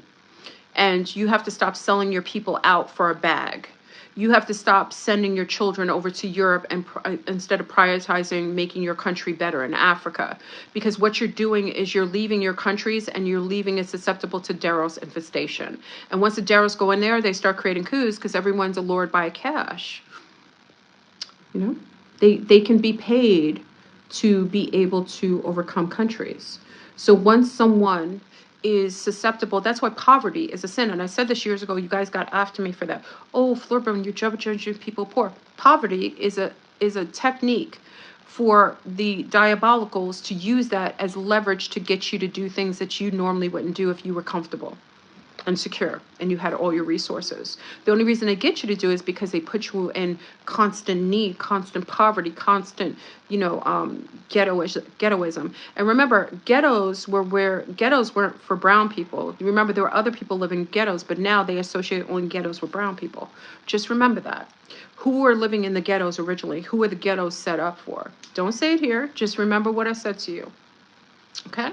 and you have to stop selling your people out for a bag. You have to stop sending your children over to Europe and instead of prioritizing making your country better in Africa. Because what you're doing is you're leaving your countries and you're leaving it susceptible to Daros infestation. And once the Daros go in there, they start creating coups because everyone's allured by cash. They can be paid to be able to overcome countries. So once someone is susceptible, that's why poverty is a sin. And I said this years ago, you guys got after me for that. Oh, Fleur, you're judging people poor. Poverty is a technique for the diabolicals to use that as leverage to get you to do things that you normally wouldn't do if you were comfortable and secure and you had all your resources. The only reason they get you to do it is because they put you in constant need, constant poverty, constant, ghettoism. And remember, ghettos weren't for brown people. Remember, there were other people living in ghettos, but now they associate only ghettos with brown people. Just remember that. Who were living in the ghettos originally? Who were the ghettos set up for? Don't say it here. Just remember what I said to you. Okay?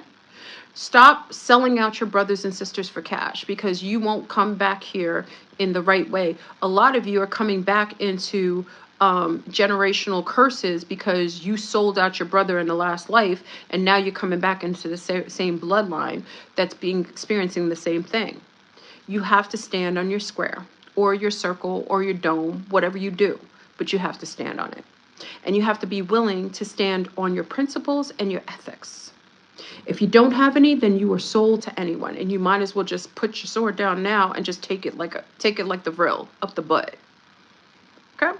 Stop selling out your brothers and sisters for cash, because you won't come back here in the right way. A lot of you are coming back into generational curses because you sold out your brother in the last life, and now you're coming back into the same bloodline that's experiencing the same thing. You have to stand on your square or your circle or your dome, whatever you do, but you have to stand on it. And you have to be willing to stand on your principles and your ethics. If you don't have any, then you are sold to anyone, and you might as well just put your sword down now and just take it like the vril up the butt. Okay?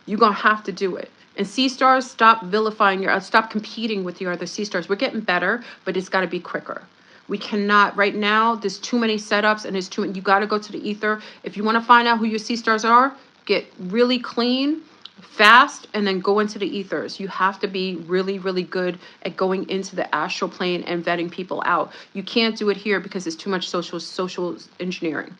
You're gonna have to do it. And C stars, stop vilifying stop competing with your other C stars. We're getting better, but it's got to be quicker. We cannot right now. There's too many setups, and you got to go to the ether. If you want to find out who your C stars are, get really clean fast, and then go into the ethers. You have to be really, really good at going into the astral plane and vetting people out. You can't do it here because it's too much social engineering.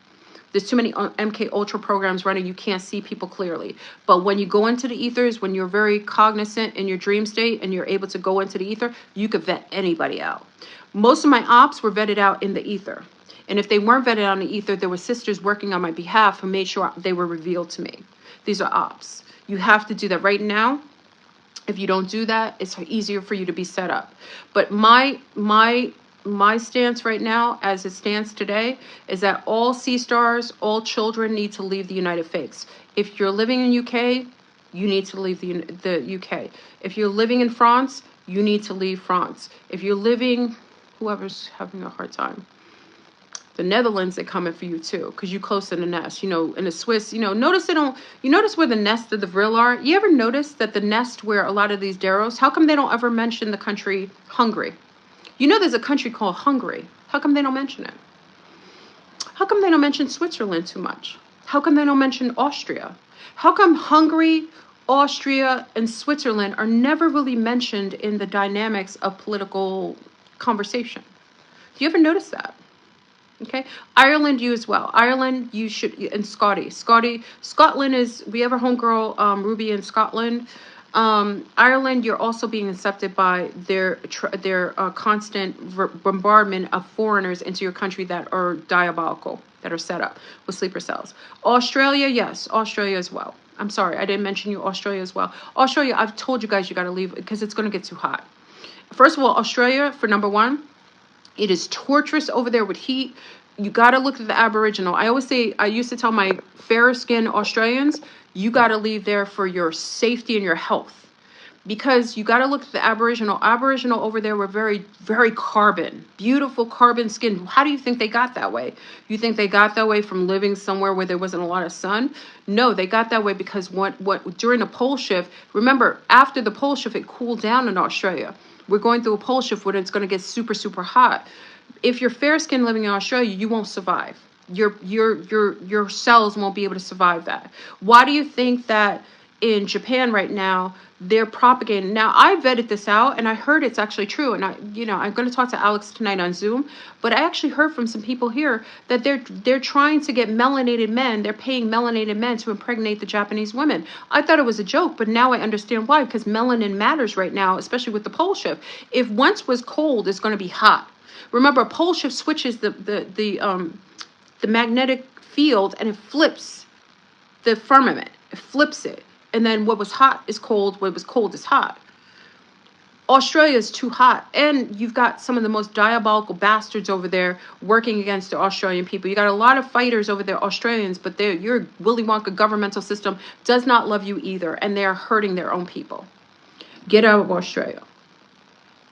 There's too many MK Ultra programs running. You can't see people clearly. But when you go into the ethers, when you're very cognizant in your dream state and you're able to go into the ether, you could vet anybody out. Most of my ops were vetted out in the ether. And if they weren't vetted out in the ether, there were sisters working on my behalf who made sure they were revealed to me. These are ops. You have to do that right now. If you don't do that, it's easier for you to be set up. But my stance right now, as it stands today, is that all C stars, all children need to leave the United States. If you're living in UK, you need to leave the UK. If you're living in France, you need to leave France. If you're living, whoever's having a hard time, the Netherlands, they're coming for you too, because you're close to the nest. You know, in the Swiss, you notice where the nest of the vril are? You ever notice that the nest where a lot of these Daros, how come they don't ever mention the country Hungary? You know there's a country called Hungary. How come they don't mention it? How come they don't mention Switzerland too much? How come they don't mention Austria? How come Hungary, Austria, and Switzerland are never really mentioned in the dynamics of political conversation? Do you ever notice that? Okay, Ireland, you as well. Ireland, you should, and Scotland is, we have a homegirl, Ruby in Scotland. Ireland, you're also being accepted by their constant bombardment of foreigners into your country that are diabolical, that are set up with sleeper cells. Australia, yes, Australia as well. I'm sorry, I didn't mention you, Australia as well. Australia, I've told you guys you got to leave because it's going to get too hot. First of all, Australia, for number one, it is torturous over there with heat. You got to look at the Aboriginal. I always say, I used to tell my fairer skinned Australians, you got to leave there for your safety and your health, because you got to look at the Aboriginal. Aboriginal over there were very, very carbon, beautiful carbon skin. How do you think they got that way? You think they got that way from living somewhere where there wasn't a lot of sun? No, they got that way because what during the pole shift, remember, after the pole shift, it cooled down in Australia. We're going through a pole shift where it's going to get super, super hot. If you're fair skinned living in Australia, you won't survive. Your cells won't be able to survive that. Why do you think that in Japan right now they're propagating? Now I vetted this out and I heard it's actually true. And I'm going to talk to Alex tonight on Zoom. But I actually heard from some people here that they're trying to get melanated men. They're paying melanated men to impregnate the Japanese women. I thought it was a joke, but now I understand why. Because melanin matters right now, especially with the pole shift. If once was cold, it's going to be hot. Remember, a pole shift switches the magnetic field and it flips the firmament. It flips it. And then what was hot is cold. What was cold is hot. Australia is too hot. And you've got some of the most diabolical bastards over there working against the Australian people. You got a lot of fighters over there, Australians, but your Willy Wonka governmental system does not love you either. And they are hurting their own people. Get out of Australia.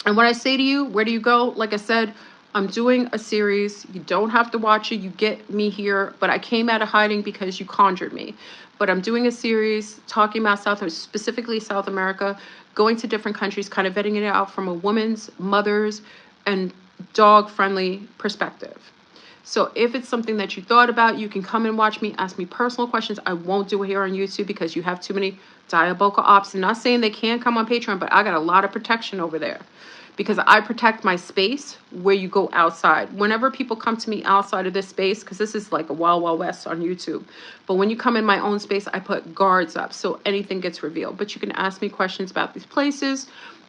And when I say to you, where do you go? Like I said, I'm doing a series. You don't have to watch it. You get me here. But I came out of hiding because you conjured me. But I'm doing a series talking about specifically South America, going to different countries, kind of vetting it out from a woman's, mother's, and dog-friendly perspective. So if it's something that you thought about, you can come and watch me, ask me personal questions. I won't do it here on YouTube because you have too many diabolical ops. I'm not saying they can't come on Patreon, but I got a lot of protection over there. Because I protect my space where you go outside. Whenever people come to me outside of this space, because this is like a wild, wild west on YouTube. But when you come in my own space, I put guards up so anything gets revealed. But you can ask me questions about these places.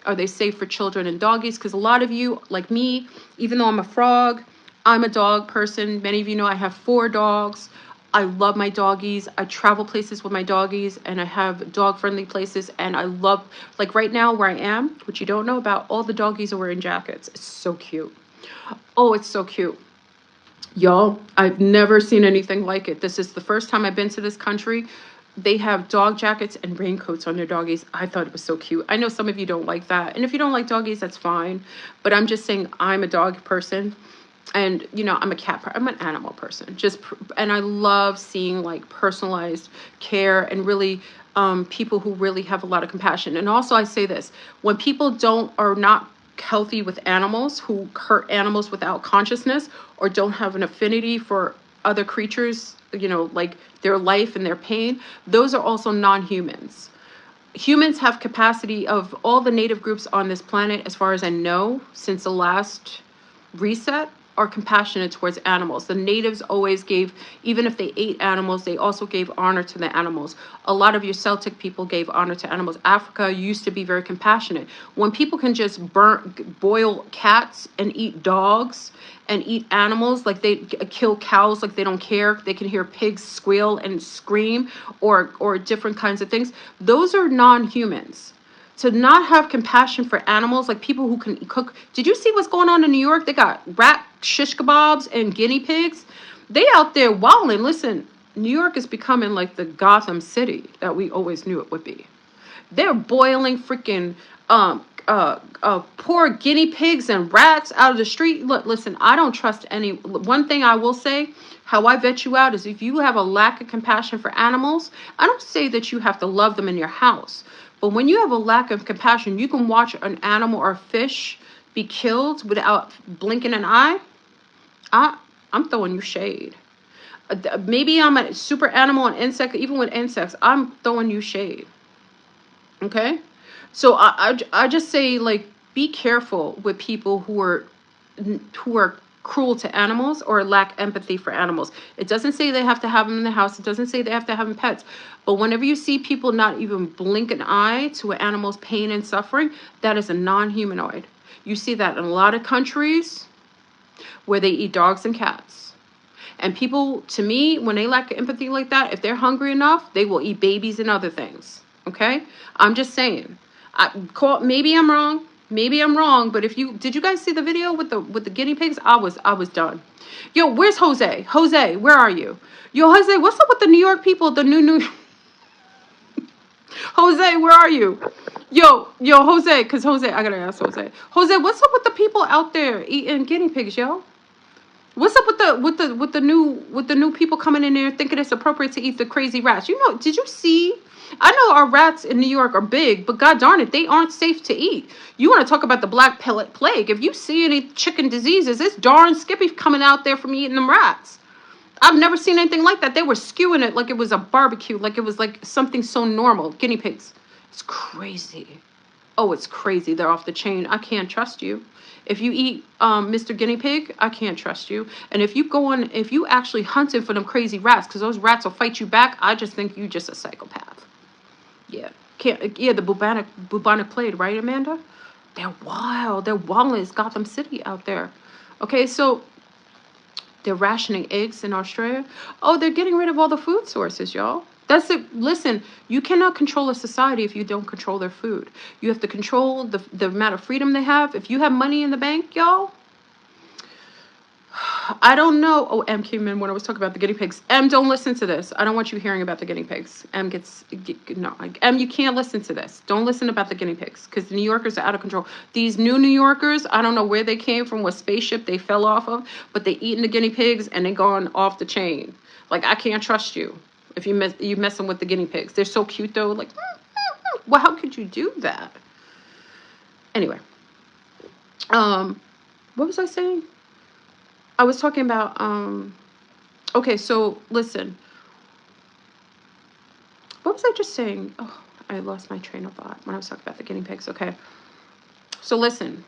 Are they safe for children and doggies? Because a lot of you, like me, even though I'm a frog, I'm a dog person. Many of you know I have 4 dogs. I love my doggies. I travel places with my doggies, and I have dog-friendly places. And I love, like right now where I am, which you don't know about, all the doggies are wearing jackets. It's so cute. Oh, it's so cute. Y'all, I've never seen anything like it. This is the first time I've been to this country. They have dog jackets and raincoats on their doggies. I thought it was so cute. I know some of you don't like that. And if you don't like doggies, that's fine. But I'm just saying I'm a dog person. And, you know, I'm a cat, I'm an animal person. And I love seeing like personalized care and really people who really have a lot of compassion. And also I say this, when people are not healthy with animals, who hurt animals without consciousness, or don't have an affinity for other creatures, you know, like their life and their pain, those are also non-humans. Humans have capacity of all the native groups on this planet, as far as I know, since the last reset, are compassionate towards animals. The natives always gave, even if they ate animals, they also gave honor to the animals. A lot of your Celtic people gave honor to animals. Africa used to be very compassionate. When people can just boil cats and eat dogs and eat animals, like they kill cows, like they don't care. They can hear pigs squeal and scream, or different kinds of things. Those are non-humans. To not have compassion for animals, like people who can cook. Did you see what's going on in New York? They got rat shish kebabs and guinea pigs. They out there wilding. Listen, New York is becoming like the Gotham City that we always knew it would be. They're boiling freaking poor guinea pigs and rats out of the street. Look, listen, I don't trust any. One thing I will say, how I vet you out is if you have a lack of compassion for animals, I don't say that you have to love them in your house. But when you have a lack of compassion, you can watch an animal or a fish be killed without blinking an eye. I'm throwing you shade. Maybe I'm a super animal and insect. Even with insects, I'm throwing you shade. Okay? So I just say, like, be careful with people who are cruel to animals or lack empathy for animals. It doesn't say they have to have them in the house. It doesn't say they have to have them pets. But whenever you see people not even blink an eye to an animal's pain and suffering, that is a non-humanoid. You see that in a lot of countries where they eat dogs and cats. And people, to me, when they lack empathy like that, if they're hungry enough, they will eat babies and other things. Okay? I'm just saying. Maybe I'm wrong. Maybe I'm wrong, but did you guys see the video with the guinea pigs? I was done. Yo, where's Jose? Jose, where are you? Yo, Jose, what's up with the New York people? The new Jose, where are you? Yo, Jose, because Jose, I gotta ask Jose. Jose, what's up with the people out there eating guinea pigs, yo? What's up with the new people coming in there thinking it's appropriate to eat the crazy rats? You know, did you see? I know our rats in New York are big, but god darn it, they aren't safe to eat. You want to talk about the black pellet plague? If you see any chicken diseases, it's darn Skippy coming out there from eating them rats. I've never seen anything like that. They were skewing it like it was a barbecue, like it was like something so normal. Guinea pigs. It's crazy. Oh, it's crazy. They're off the chain. I can't trust you. If you eat Mr. Guinea Pig, I can't trust you. And if you actually hunted for them crazy rats, because those rats will fight you back, I just think you just a psychopath. Yeah. The bubonic plague, right, Amanda? They're wild. They're wild. It's Gotham City out there. Okay, so they're rationing eggs in Australia. Oh, they're getting rid of all the food sources, y'all. That's it. Listen, you cannot control a society if you don't control their food. You have to control the amount of freedom they have. If you have money in the bank, y'all, I don't know. Oh, M came in when I was talking about the guinea pigs. M, don't listen to this. I don't want you hearing about the guinea pigs. M, you can't listen to this. Don't listen about the guinea pigs, because the New Yorkers are out of control. These new New Yorkers, I don't know where they came from, what spaceship they fell off of, but they eating the guinea pigs and they gone off the chain. Like, I can't trust you if you messing with the guinea pigs. They're so cute though. Like, well, how could you do that? Anyway, what was I saying? I was talking about, okay, so listen. What was I just saying? Oh, I lost my train of thought when I was talking about the guinea pigs. Okay. So listen,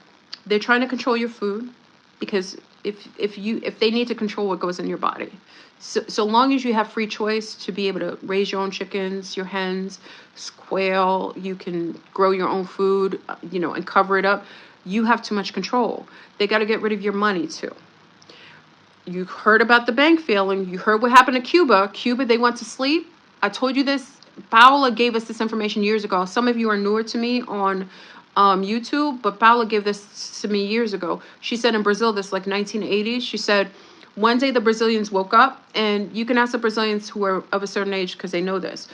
they're trying to control your food because if they need to control what goes in your body. So long as you have free choice to be able to raise your own chickens, your hens, quail, you can grow your own food, and cover it up. You have too much control. They got to get rid of your money too. You heard about the bank failing. You heard what happened to Cuba. Cuba, they went to sleep. I told you this. Paola gave us this information years ago. Some of you are newer to me on YouTube, but Paola gave this to me years ago. She said in Brazil, this like 1980s, she said, one day the Brazilians woke up, and you can ask the Brazilians who are of a certain age because they know this.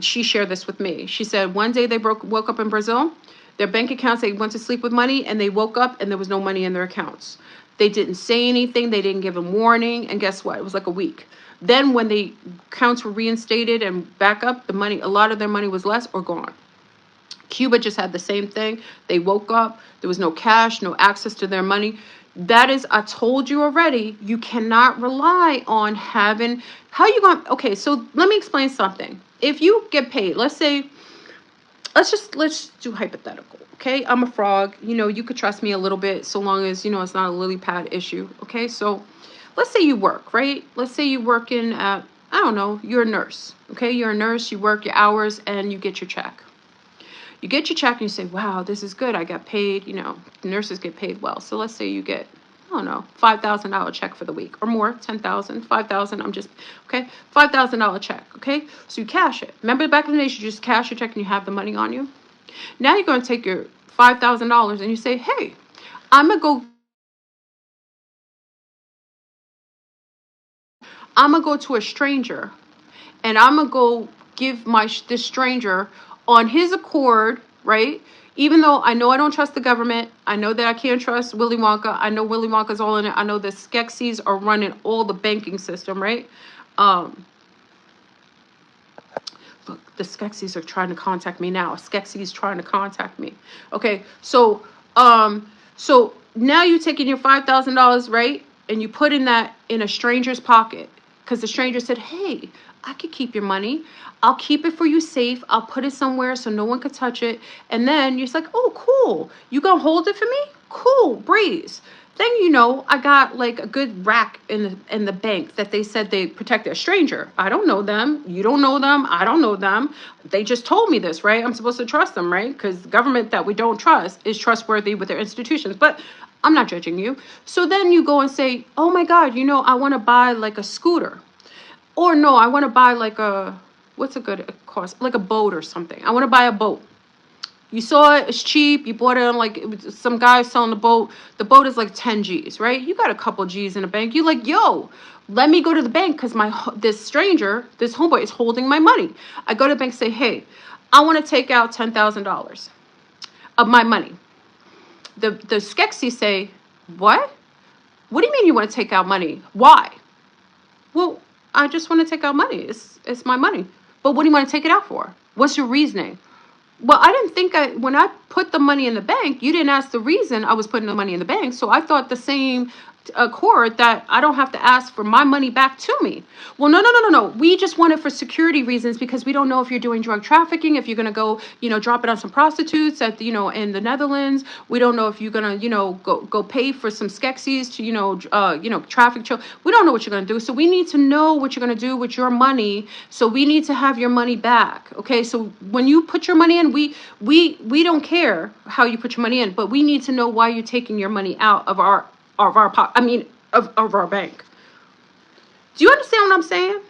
She shared this with me. She said one day they woke up in Brazil, their bank accounts, they went to sleep with money, and they woke up and there was no money in their accounts. They didn't say anything. They didn't give a warning. And guess what? It was like a week. Then when the accounts were reinstated and back up, the money, a lot of their money was less or gone. Cuba just had the same thing. They woke up. There was no cash, no access to their money. That is, I told you already, you cannot rely on having, how you going, okay, so let me explain something. If you get paid, let's do hypothetical, okay? I'm a frog, you could trust me a little bit so long as, it's not a lily pad issue, okay? So let's say you work, right? Let's say you work in, I don't know, you're a nurse, okay? You're a nurse, you work your hours and you get your check. You get your check and you say, wow, this is good. I got paid, nurses get paid well. So let's say you get, I don't know, $5,000 check for the week or more, 10,000, 5,000. Okay, $5,000 check. Okay, so you cash it. Remember back in the day, you just cash your check and you have the money on you. Now you're going to take your $5,000 and you say, hey, I'm going to go to a stranger and I'm going to go give this stranger on his accord, right? Even though I don't trust the government, I know that I can't trust Willy Wonka. I know Willy Wonka's all in it. I know the Skeksis are running all the banking system, right? Look, the Skeksis are trying to contact me now. Skeksis is trying to contact me. Okay, so now you're taking your $5,000, right? And you put that in a stranger's pocket because the stranger said, hey, I could keep your money. I'll keep it for you safe. I'll put it somewhere so no one could touch it. And then you're just like, oh, cool. You gonna hold it for me? Cool, breeze. Then I got like a good rack in the bank that they said they protected a stranger. I don't know them. You don't know them. I don't know them. They just told me this, right? I'm supposed to trust them, right? Because the government that we don't trust is trustworthy with their institutions. But I'm not judging you. So then you go and say, oh my God, I want to buy like a scooter. Or no, I want to buy like what's a good cost? Like a boat or something. I want to buy a boat. You saw it, it's cheap. You bought it on like, it was some guy selling the boat. The boat is like 10 G's, right? You got a couple G's in the bank. You like, yo, let me go to the bank because this stranger, this homeboy is holding my money. I go to the bank and say, hey, I want to take out $10,000 of my money. The Skeksis say, what? What do you mean you want to take out money? Why? Well, I just want to take out money. It's my money. But what do you want to take it out for? What's your reasoning? Well, I didn't think when I put the money in the bank, you didn't ask the reason I was putting the money in the bank. So I thought the same accord that I don't have to ask for my money back to me. Well, no. We just want it for security reasons because we don't know if you're doing drug trafficking, if you're going to go, drop it on some prostitutes at, in the Netherlands. We don't know if you're going to, go pay for some Skeksis to, traffic. We don't know what you're going to do. So we need to know what you're going to do with your money. So we need to have your money back. Okay. So when you put your money in, we don't care how you put your money in, but we need to know why you're taking your money out of our bank. Do you understand what I'm saying?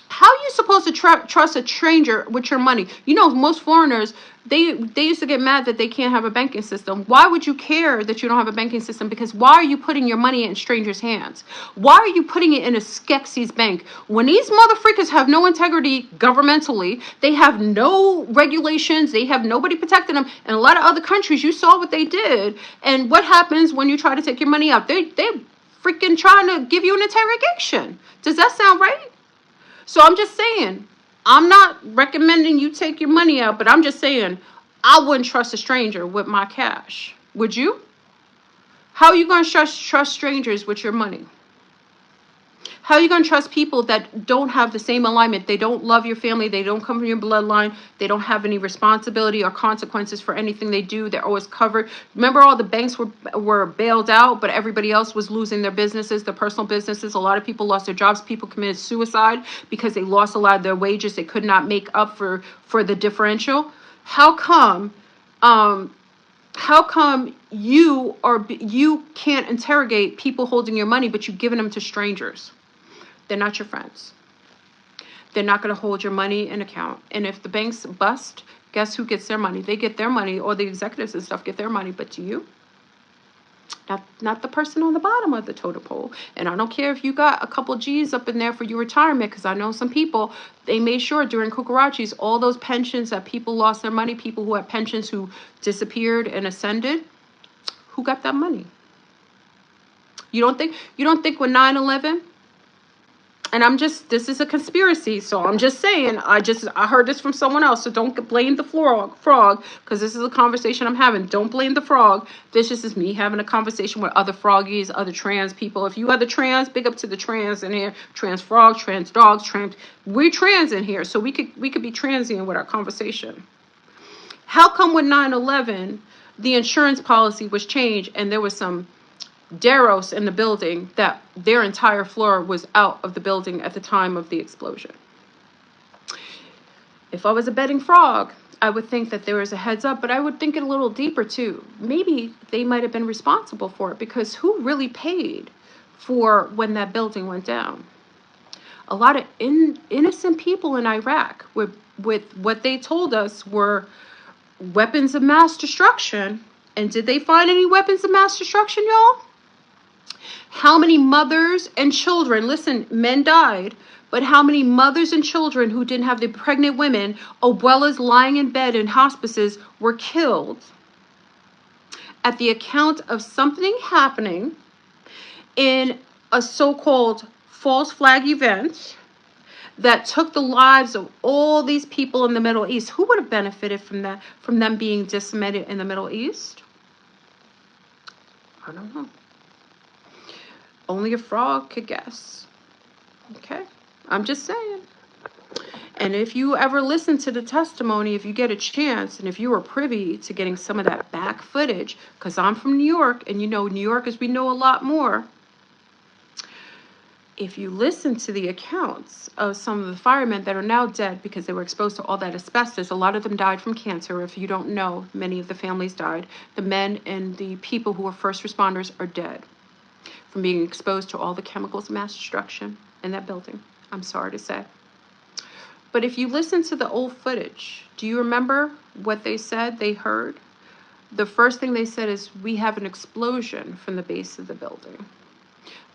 How are you supposed to trust a stranger with your money? Most foreigners, they used to get mad that they can't have a banking system. Why would you care that you don't have a banking system? Because why are you putting your money in strangers' hands? Why are you putting it in a Skeksis bank? When these motherfreakers have no integrity governmentally, they have no regulations, they have nobody protecting them. In a lot of other countries, you saw what they did. And what happens when you try to take your money out? They're freaking trying to give you an interrogation. Does that sound right? So I'm just saying, I'm not recommending you take your money out, but I'm just saying, I wouldn't trust a stranger with my cash. Would you? How are you going to trust strangers with your money? How are you going to trust people that don't have the same alignment? They don't love your family. They don't come from your bloodline. They don't have any responsibility or consequences for anything they do. They're always covered. Remember, all the banks were bailed out, but everybody else was losing their businesses, their personal businesses. A lot of people lost their jobs. People committed suicide because they lost a lot of their wages. They could not make up for the differential. How come you can't interrogate people holding your money, but you've given them to strangers? They're not your friends. They're not going to hold your money in account. And if the banks bust, guess who gets their money? They get their money, or the executives and stuff get their money. But to you, not the person on the bottom of the totem pole. And I don't care if you got a couple G's up in there for your retirement, because I know some people, they made sure during Cucarachis, all those pensions that people lost their money, people who had pensions who disappeared and ascended, who got that money? You don't think with 9/11? And this is a conspiracy, so I'm just saying, I heard this from someone else, so don't blame the frog, because this is a conversation I'm having. Don't blame the frog. This just is me having a conversation with other froggies, other trans people. If you are the trans, big up to the trans in here. Trans frogs, trans dogs, we're trans in here, so we could be transient with our conversation. How come with 9/11, the insurance policy was changed, and there was some Deros in the building that their entire floor was out of the building at the time of the explosion? If I was a betting frog, I would think that there was a heads up, but I would think it a little deeper too. Maybe they might have been responsible for it, because who really paid for when that building went down? A lot of innocent people in Iraq with what they told us were weapons of mass destruction. And did they find any weapons of mass destruction, y'all? How many mothers and children, listen, men died, but how many mothers and children who didn't have the pregnant women, as well as lying in bed in hospices, were killed at the account of something happening in a so-called false flag event that took the lives of all these people in the Middle East? Who would have benefited from that, from them being decimated in the Middle East? I don't know. Only a frog could guess. Okay? I'm just saying. And if you ever listen to the testimony, if you get a chance, and if you were privy to getting some of that back footage, because I'm from New York, and you know, New Yorkers, we know a lot more. If you listen to the accounts of some of the firemen that are now dead because they were exposed to all that asbestos, a lot of them died from cancer. If you don't know, many of the families died. The men and the people who were first responders are dead from being exposed to all the chemicals of mass destruction in that building. I'm sorry to say. But if you listen to the old footage, do you remember what they said they heard? The first thing they said is, we have an explosion from the base of the building.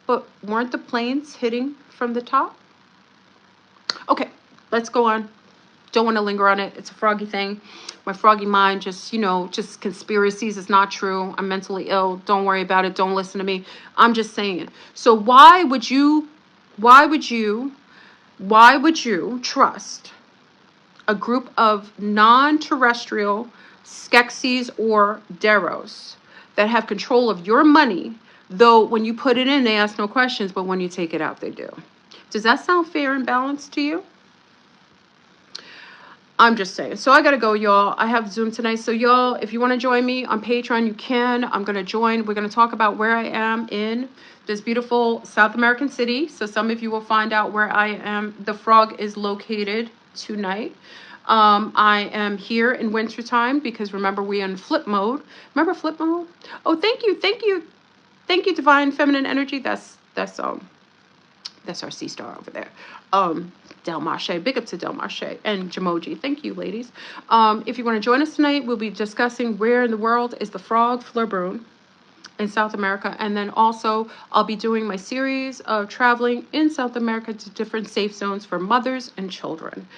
But weren't the planes hitting from the top? Okay, let's go on. Don't want to linger on it. It's a froggy thing. My froggy mind just conspiracies. It's not true. I'm mentally ill. Don't worry about it. Don't listen to me. I'm just saying. So why would you trust a group of non-terrestrial Skeksis or Deros that have control of your money, though when you put it in, they ask no questions, but when you take it out, they do? Does that sound fair and balanced to you? I'm just saying. So I got to go, y'all. I have Zoom tonight. So y'all, if you want to join me on Patreon, you can. I'm going to join. We're going to talk about where I am in this beautiful South American city. So some of you will find out where I am. The frog is located tonight. I am here in wintertime because remember, we're in flip mode. Remember flip mode? Oh, thank you. Thank you. Thank you, Divine Feminine Energy. That's our sea star over there. Del Marche, big up to Del Marche and Jamoji. Thank you, ladies. If you want to join us tonight, we'll be discussing where in the world is the frog, Fleur, Brun, in South America. And then also I'll be doing my series of traveling in South America to different safe zones for mothers and children.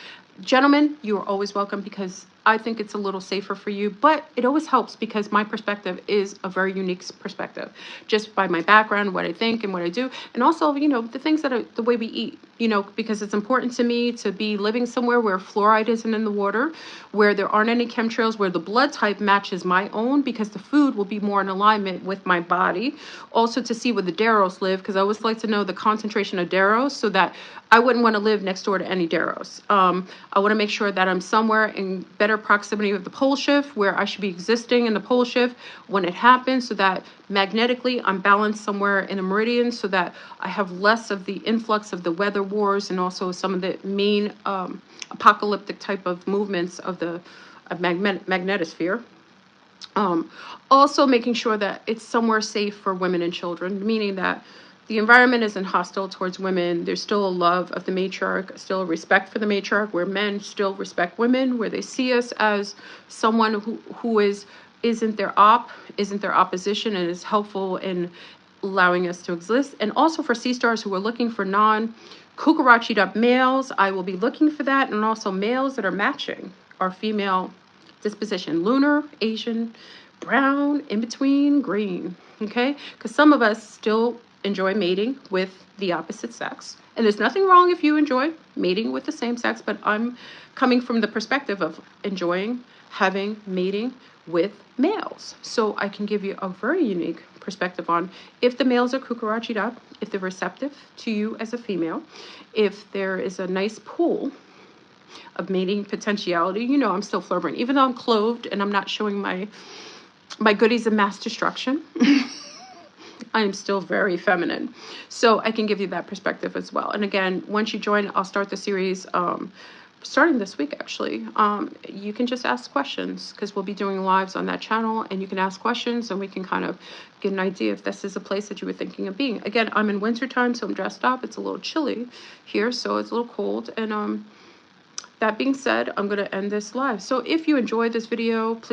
Gentlemen, you are always welcome because I think it's a little safer for you, but it always helps because my perspective is a very unique perspective, just by my background, what I think and what I do. And also, you know, the things that are the way we eat, you know, because it's important to me to be living somewhere where fluoride isn't in the water, where there aren't any chemtrails, where the blood type matches my own, because the food will be more in alignment with my body. Also to see where the Daros live, because I always like to know the concentration of Daros, so that I wouldn't want to live next door to any Daros. I want to make sure that I'm somewhere in better proximity of the pole shift, where I should be existing in the pole shift when it happens, so that magnetically I'm balanced somewhere in a meridian, so that I have less of the influx of the weather wars and also some of the main apocalyptic type of movements of the magnetosphere. Also making sure that it's somewhere safe for women and children, meaning that the environment isn't hostile towards women. There's still a love of the matriarch, still a respect for the matriarch, where men still respect women, where they see us as someone who isn't their opposition, and is helpful in allowing us to exist. And also for sea stars who are looking for non-kukarachi'd up males, I will be looking for that, and also males that are matching our female disposition: lunar, Asian, brown, in between, green. Okay, because some of us still enjoy mating with the opposite sex, and there's nothing wrong if you enjoy mating with the same sex, but I'm coming from the perspective of enjoying having mating with males, so I can give you a very unique perspective on if the males are kukarachi'd up, if they're receptive to you as a female, if there is a nice pool of mating potentiality. You know, I'm still Fleur Brun, even though I'm clothed and I'm not showing my goodies of mass destruction. I am still very feminine, so I can give you that perspective as well. And again, once you join, I'll start the series starting this week, actually. You can just ask questions, because we'll be doing lives on that channel, and you can ask questions and we can kind of get an idea if this is a place that you were thinking of being. Again, I'm in winter time, so I'm dressed up. It's a little chilly here, so it's a little cold. And that being said, I'm going to end this live. So if you enjoyed this video, please